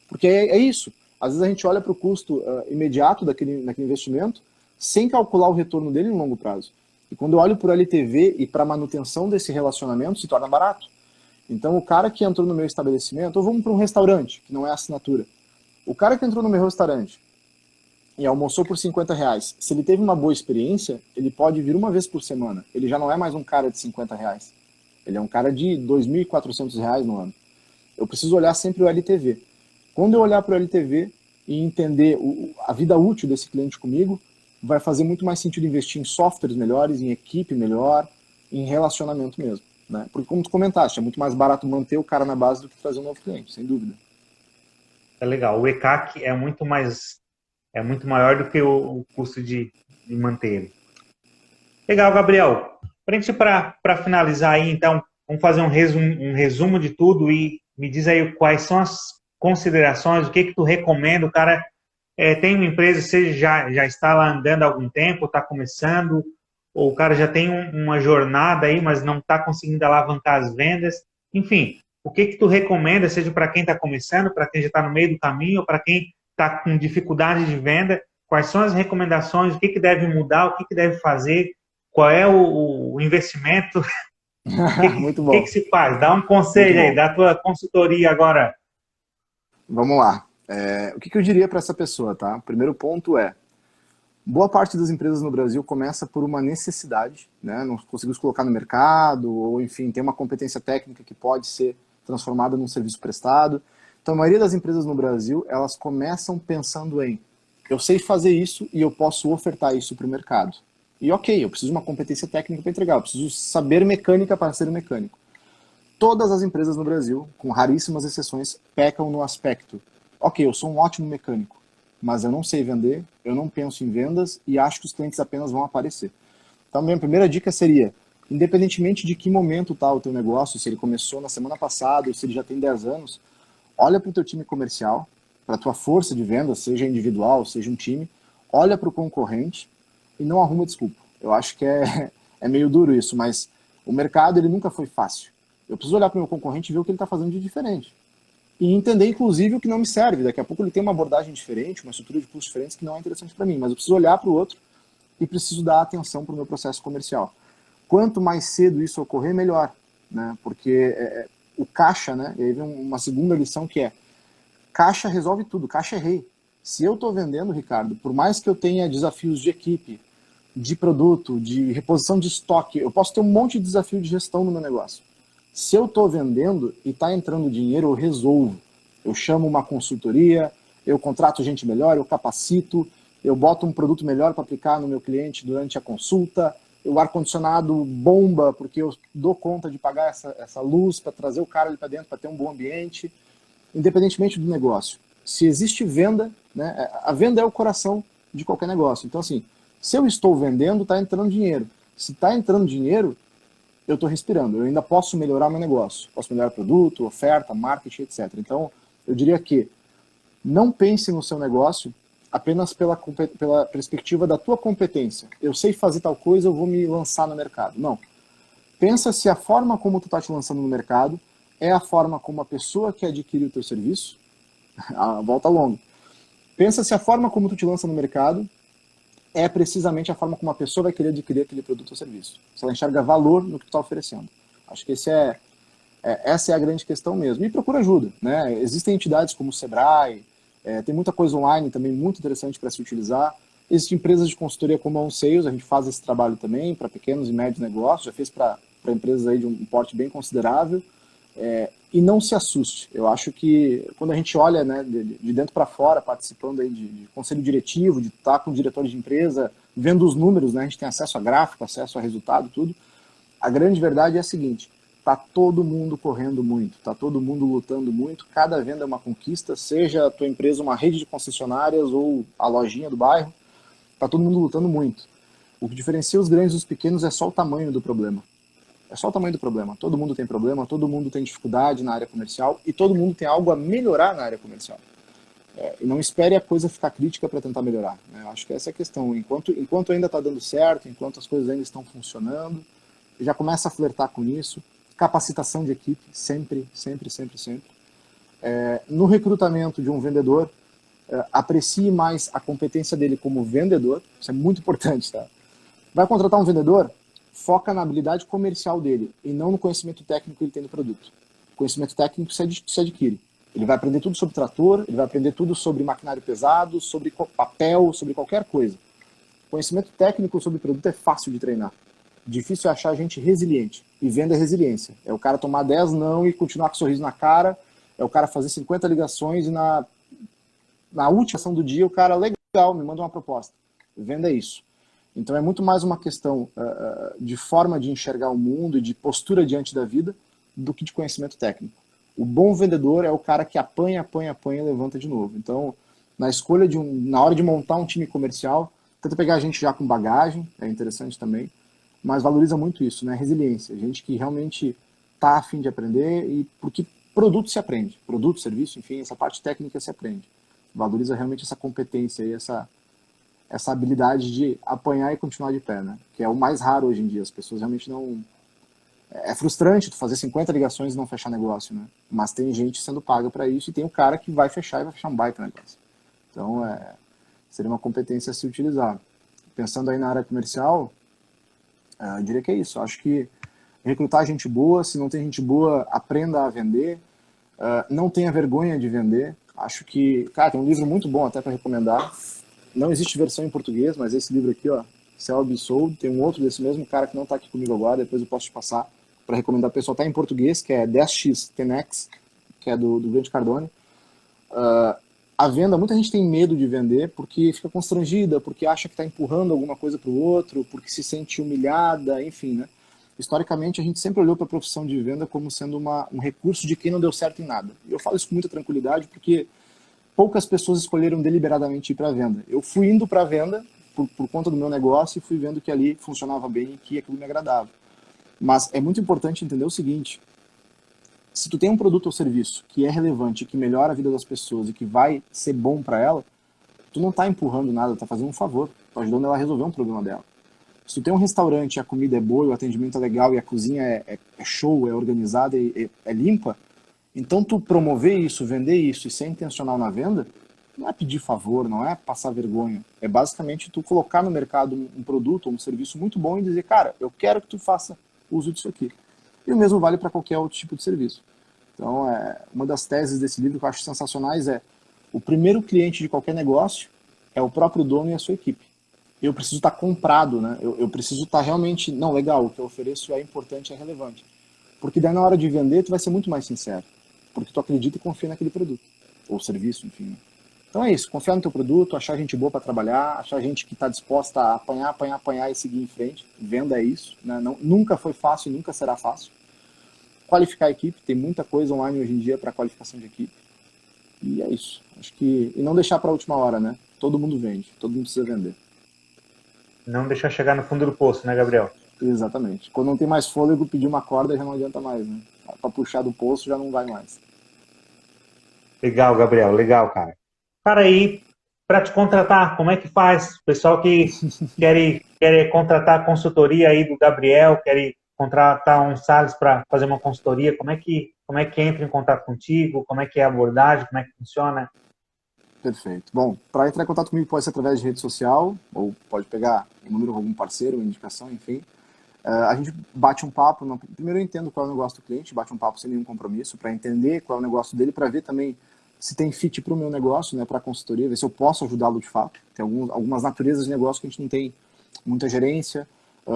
Porque é isso. Às vezes a gente olha para o custo imediato naquele investimento sem calcular o retorno dele em longo prazo. E quando eu olho para o LTV e para a manutenção desse relacionamento, se torna barato. Então o cara que entrou no meu estabelecimento, ou vamos para um restaurante, que não é assinatura. O cara que entrou no meu restaurante e almoçou por R$ 50, se ele teve uma boa experiência, ele pode vir uma vez por semana. Ele já não é mais um cara de R$ 50. Ele é um cara de R$ 2.400 no ano. Eu preciso olhar sempre o LTV. Quando eu olhar para o LTV e entender a vida útil desse cliente comigo, vai fazer muito mais sentido investir em softwares melhores, em equipe melhor, em relacionamento mesmo. Né? Porque, como tu comentaste, é muito mais barato manter o cara na base do que trazer um novo cliente, sem dúvida. É legal. O ECAC é muito maior do que o custo de mantê-lo. Legal, Gabriel. Para finalizar aí, então, vamos fazer um resumo de tudo e me diz aí quais são as considerações, o que tu recomenda. O cara tem uma empresa, seja já está lá andando há algum tempo, está começando, ou o cara já tem uma jornada aí, mas não está conseguindo alavancar as vendas. Enfim, o que tu recomenda, seja para quem está começando, para quem já está no meio do caminho, ou para quem está com dificuldade de venda, quais são as recomendações, o que deve mudar, o que deve fazer, qual é o investimento, Muito que bom, se faz? Dá um muito conselho aí, bom. da tua consultoria agora. Vamos lá. O que eu diria para essa pessoa, tá? O primeiro ponto é, Boa parte das empresas no Brasil começa por uma necessidade, né? Não conseguiu se colocar no mercado, ou enfim, tem uma competência técnica que pode ser transformada num serviço prestado. Então, a maioria das empresas no Brasil, elas começam pensando em, eu sei fazer isso e eu posso ofertar isso para o mercado. E ok, eu preciso de uma competência técnica para entregar, eu preciso saber mecânica para ser um mecânico. Todas as empresas no Brasil, com raríssimas exceções, pecam no aspecto, ok, eu sou um ótimo mecânico, mas eu não sei vender, eu não penso em vendas e acho que os clientes apenas vão aparecer. Então, minha primeira dica seria, independentemente de que momento está o teu negócio, se ele começou na semana passada ou se ele já tem 10 anos, olha para o teu time comercial, para a tua força de venda, seja individual, seja um time, olha para o concorrente e não arruma desculpa. Eu acho que é meio duro isso, mas o mercado ele nunca foi fácil. Eu preciso olhar para o meu concorrente e ver o que ele está fazendo de diferente. E entender, inclusive, o que não me serve. Daqui a pouco ele tem uma abordagem diferente, uma estrutura de custos diferentes que não é interessante para mim, mas eu preciso olhar para o outro e preciso dar atenção para o meu processo comercial. Quanto mais cedo isso ocorrer, melhor, né? Porque o caixa, né? E aí vem uma segunda lição que é, caixa resolve tudo, caixa é rei. Se eu estou vendendo, Ricardo, por mais que eu tenha desafios de equipe, de produto, de reposição de estoque, eu posso ter um monte de desafio de gestão no meu negócio. Se eu estou vendendo e está entrando dinheiro, eu resolvo. Eu chamo uma consultoria, eu contrato gente melhor, eu capacito, eu boto um produto melhor para aplicar no meu cliente durante a consulta, o ar-condicionado bomba, porque eu dou conta de pagar essa luz para trazer o cara ali para dentro, para ter um bom ambiente, independentemente do negócio. Se existe venda, né, a venda é o coração de qualquer negócio. Então, assim, se eu estou vendendo, está entrando dinheiro. Se está entrando dinheiro, eu estou respirando. Eu ainda posso melhorar meu negócio. Posso melhorar produto, oferta, marketing, etc. Então, eu diria que não pense no seu negócio apenas pela perspectiva da tua competência. Eu sei fazer tal coisa, eu vou me lançar no mercado. Não. Pensa se a forma como tu está te lançando no mercado é a forma como a pessoa que adquire o teu serviço, a volta longa. Pensa se a forma como tu te lança no mercado é precisamente a forma como a pessoa vai querer adquirir aquele produto ou serviço. Se ela enxerga valor no que tu está oferecendo. Acho que essa é a grande questão mesmo. E procura ajuda, né? Existem entidades como o Sebrae, tem muita coisa online também muito interessante para se utilizar. Existem empresas de consultoria como a OnSales, a gente faz esse trabalho também para pequenos e médios negócios, já fez para empresas aí de um porte bem considerável. E não se assuste. Eu acho que quando a gente olha, né, de dentro para fora, participando aí de conselho diretivo, de estar com diretores de empresa, vendo os números, né, a gente tem acesso a gráfico, acesso a resultado, tudo. A grande verdade é a seguinte: tá todo mundo correndo muito, tá todo mundo lutando muito, cada venda é uma conquista, seja a tua empresa uma rede de concessionárias ou a lojinha do bairro, tá todo mundo lutando muito. O que diferencia os grandes dos pequenos é só o tamanho do problema. É só o tamanho do problema. Todo mundo tem problema, todo mundo tem dificuldade na área comercial e todo mundo tem algo a melhorar na área comercial. E não espere a coisa ficar crítica para tentar melhorar, né? Eu acho que essa é a questão. Enquanto ainda está dando certo, enquanto as coisas ainda estão funcionando, já começa a flertar com isso. Capacitação de equipe, sempre, sempre, sempre, sempre. No recrutamento de um vendedor, aprecie mais a competência dele como vendedor. Isso é muito importante, tá? Vai contratar um vendedor? Foca na habilidade comercial dele e não no conhecimento técnico que ele tem do produto. O conhecimento técnico se adquire. Ele vai aprender tudo sobre trator, ele vai aprender tudo sobre maquinário pesado, sobre papel, sobre qualquer coisa. Conhecimento técnico sobre produto é fácil de treinar. Difícil é achar gente resiliente. E venda é resiliência. É o cara tomar 10 não e continuar com um sorriso na cara. É o cara fazer 50 ligações e na última ação do dia o cara, legal, me manda uma proposta. Venda é isso. Então é muito mais uma questão de forma de enxergar o mundo e de postura diante da vida do que de conhecimento técnico. O bom vendedor é o cara que apanha, apanha, apanha e levanta de novo. Então, na hora de montar um time comercial, tenta pegar gente já com bagagem, é interessante também, mas valoriza muito isso, né? Resiliência, gente que realmente está a fim de aprender, e porque produto se aprende, produto, serviço, enfim, essa parte técnica se aprende. Valoriza realmente essa competência e essa habilidade de apanhar e continuar de pé, né? Que é o mais raro hoje em dia. As pessoas realmente não... É frustrante tu fazer 50 ligações e não fechar negócio, né? Mas tem gente sendo paga para isso e tem o cara que vai fechar e vai fechar um baita negócio. Então, seria uma competência a se utilizar. Pensando aí na área comercial, eu diria que é isso. Eu acho que recrutar gente boa, se não tem gente boa, aprenda a vender. Não tenha vergonha de vender. Acho que, cara, tem um livro muito bom até para recomendar, não existe versão em português, mas esse livro aqui, ó, Cell Sold, tem um outro desse mesmo cara que não está aqui comigo agora, depois eu posso te passar para recomendar o pessoal. Está em português, que é 10x 10x, que é do Grant Cardone. A venda, muita gente tem medo de vender porque fica constrangida, porque acha que está empurrando alguma coisa para o outro, porque se sente humilhada, enfim, né? Historicamente, a gente sempre olhou para a profissão de venda como sendo um recurso de quem não deu certo em nada. E eu falo isso com muita tranquilidade porque poucas pessoas escolheram deliberadamente ir para a venda. Eu fui indo para a venda por conta do meu negócio e fui vendo que ali funcionava bem e que aquilo me agradava. Mas é muito importante entender o seguinte: se tu tem um produto ou serviço que é relevante, que melhora a vida das pessoas e que vai ser bom para ela, tu não está empurrando nada, tá fazendo um favor, tá ajudando ela a resolver um problema dela. Se tu tem um restaurante e a comida é boa, o atendimento é legal e a cozinha é show, é organizada e é limpa, então tu promover isso, vender isso e ser intencional na venda, não é pedir favor, não é passar vergonha. É basicamente tu colocar no mercado um produto ou um serviço muito bom e dizer, cara, eu quero que tu faça uso disso aqui. E o mesmo vale para qualquer outro tipo de serviço. Então, uma das teses desse livro que eu acho sensacionais é: o primeiro cliente de qualquer negócio é o próprio dono e a sua equipe. Eu preciso estar comprado, né? Eu preciso estar realmente, não, legal, o que eu ofereço é importante, é relevante. Porque daí na hora de vender, tu vai ser muito mais sincero. Porque tu acredita e confia naquele produto. Ou serviço, enfim. Né? Então é isso, confiar no teu produto, achar gente boa para trabalhar, achar gente que está disposta a apanhar, apanhar, apanhar e seguir em frente. Venda é isso, né? Não, nunca foi fácil e nunca será fácil. Qualificar a equipe, tem muita coisa online hoje em dia para qualificação de equipe. E é isso. Acho que. E não deixar para a última hora, né? Todo mundo vende, todo mundo precisa vender. Não deixar chegar no fundo do poço, né, Gabriel? Exatamente. Quando não tem mais fôlego, pedir uma corda já não adianta mais, né? Para puxar do poço já não vai mais. Legal, Gabriel, legal, cara. Cara, aí, para te contratar, como é que faz? O pessoal que quer contratar a consultoria aí do Gabriel, quer contratar um Salles para fazer uma consultoria, como é que entra em contato contigo? Como é que é a abordagem? Como é que funciona? Perfeito. Bom, para entrar em contato comigo pode ser através de rede social, ou pode pegar o número de algum parceiro, uma indicação, enfim. A gente bate um papo. Primeiro eu entendo qual é o negócio do cliente, bate um papo sem nenhum compromisso, para entender qual é o negócio dele, para ver também se tem fit para o meu negócio, né, para a consultoria, ver se eu posso ajudá-lo de fato. Tem algumas naturezas de negócio que a gente não tem muita gerência.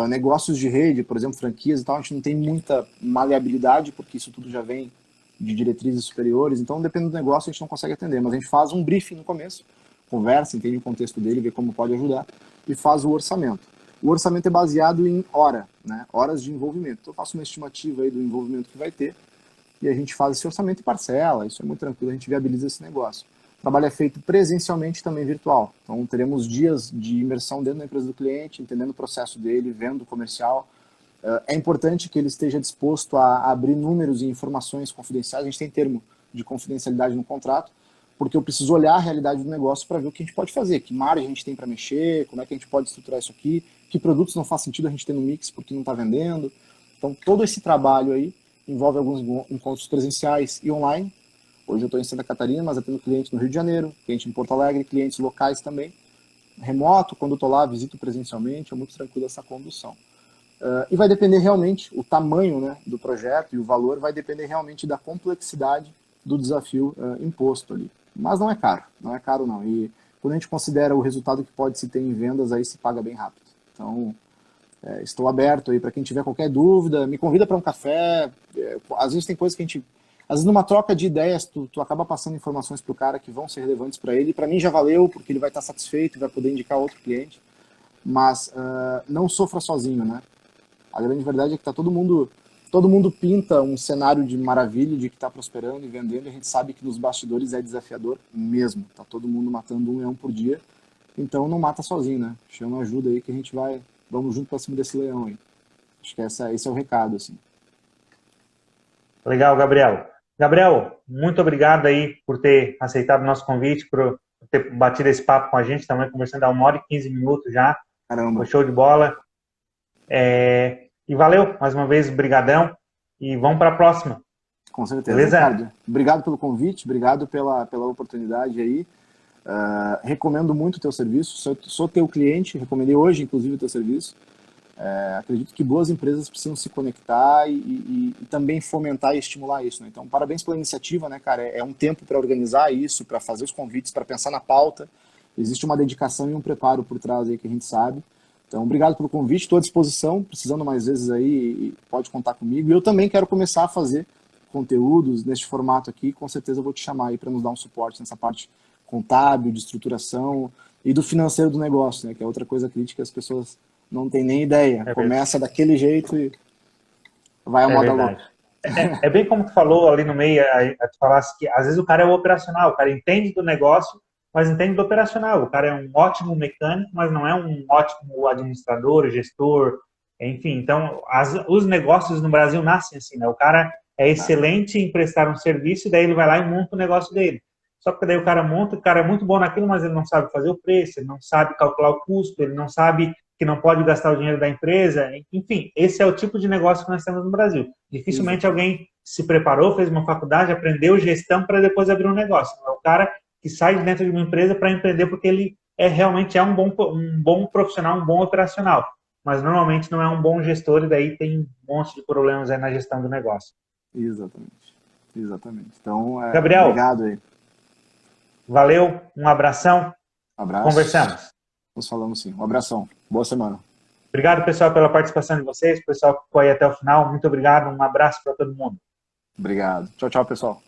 Negócios de rede, por exemplo, franquias e tal, a gente não tem muita maleabilidade, porque isso tudo já vem de diretrizes superiores, então dependendo do negócio a gente não consegue atender, mas a gente faz um briefing no começo, conversa, entende o contexto dele, vê como pode ajudar e faz o orçamento. O orçamento é baseado em hora, né? Horas de envolvimento. Então eu faço uma estimativa aí do envolvimento que vai ter e a gente faz esse orçamento e parcela, isso é muito tranquilo, a gente viabiliza esse negócio. O trabalho é feito presencialmente também virtual, então teremos dias de imersão dentro da empresa do cliente, entendendo o processo dele, vendo o comercial. É importante que ele esteja disposto a abrir números e informações confidenciais. A gente tem termo de confidencialidade no contrato, porque eu preciso olhar a realidade do negócio para ver o que a gente pode fazer, que margem a gente tem para mexer, como é que a gente pode estruturar isso aqui, que produtos não faz sentido a gente ter no mix porque não está vendendo. Então, todo esse trabalho aí envolve alguns encontros presenciais e online. Hoje eu estou em Santa Catarina, mas atendo clientes no Rio de Janeiro, cliente em Porto Alegre, clientes locais também. Remoto, quando eu estou lá, visito presencialmente, é muito tranquilo essa condução. E vai depender realmente, o tamanho, né, do projeto e o valor vai depender realmente da complexidade do desafio imposto ali. Mas não é caro não. E quando a gente considera o resultado que pode se ter em vendas, aí se paga bem rápido. Então, estou aberto aí para quem tiver qualquer dúvida, me convida para um café. Às vezes tem coisas que a gente... Às vezes numa troca de ideias, tu acaba passando informações para o cara que vão ser relevantes para ele. Para mim já valeu, porque ele vai estar satisfeito e vai poder indicar outro cliente. Mas não sofra sozinho, né? A grande verdade é que todo mundo pinta um cenário de maravilha, de que está prosperando e vendendo, e a gente sabe que nos bastidores é desafiador mesmo. Tá todo mundo matando um leão por dia, então não mata sozinho, né? Chama ajuda aí que a gente vamos junto para cima desse leão aí. Acho que esse é o recado, assim. Legal, Gabriel. Gabriel, muito obrigado aí por ter aceitado o nosso convite, por ter batido esse papo com a gente, também conversando há 1 hora e 15 minutos já. Foi Caramba, show de bola. E valeu, mais uma vez, brigadão. E vamos para a próxima. com certeza. Beleza? Ricardo, obrigado pelo convite, obrigado pela oportunidade aí. Recomendo muito o teu serviço, sou teu cliente, recomendei hoje, inclusive, o teu serviço. Acredito que boas empresas precisam se conectar e também fomentar e estimular isso, né? Então, parabéns pela iniciativa, né, cara? É um tempo para organizar isso, para fazer os convites, para pensar na pauta. existe uma dedicação e um preparo por trás aí que a gente sabe. Então, obrigado pelo convite, estou à disposição, precisando mais vezes aí, pode contar comigo. E eu também quero começar a fazer conteúdos neste formato aqui, com certeza eu vou te chamar aí para nos dar um suporte nessa parte contábil, de estruturação e do financeiro do negócio, né, que é outra coisa crítica que as pessoas não têm nem ideia. Começa daquele jeito e vai a moda louca. É bem como tu falou ali no meio, tu falasse que às vezes o cara é o operacional, o cara entende do negócio, mas entende do operacional. O cara é um ótimo mecânico, mas não é um ótimo administrador, gestor, enfim. Então, os negócios no Brasil nascem assim, né? O cara é excelente em prestar um serviço e daí ele vai lá e monta o negócio dele. Só que daí o cara monta, o cara é muito bom naquilo, mas ele não sabe fazer o preço, ele não sabe calcular o custo, ele não sabe que não pode gastar o dinheiro da empresa. Enfim, esse é o tipo de negócio que nós temos no Brasil. Dificilmente alguém se preparou, fez uma faculdade, aprendeu gestão para depois abrir um negócio. É o cara que sai de dentro de uma empresa para empreender porque ele realmente é um bom profissional, um bom operacional. Mas normalmente não é um bom gestor e daí tem um monte de problemas aí na gestão do negócio. Exatamente. Então, Gabriel, obrigado aí. Valeu, um abração. Abraço. Conversamos. Nos falamos sim. Um abração. Boa semana. Obrigado, pessoal, pela participação de vocês. Pessoal que foi até o final, muito obrigado. Um abraço para todo mundo. Obrigado. Tchau, tchau, pessoal.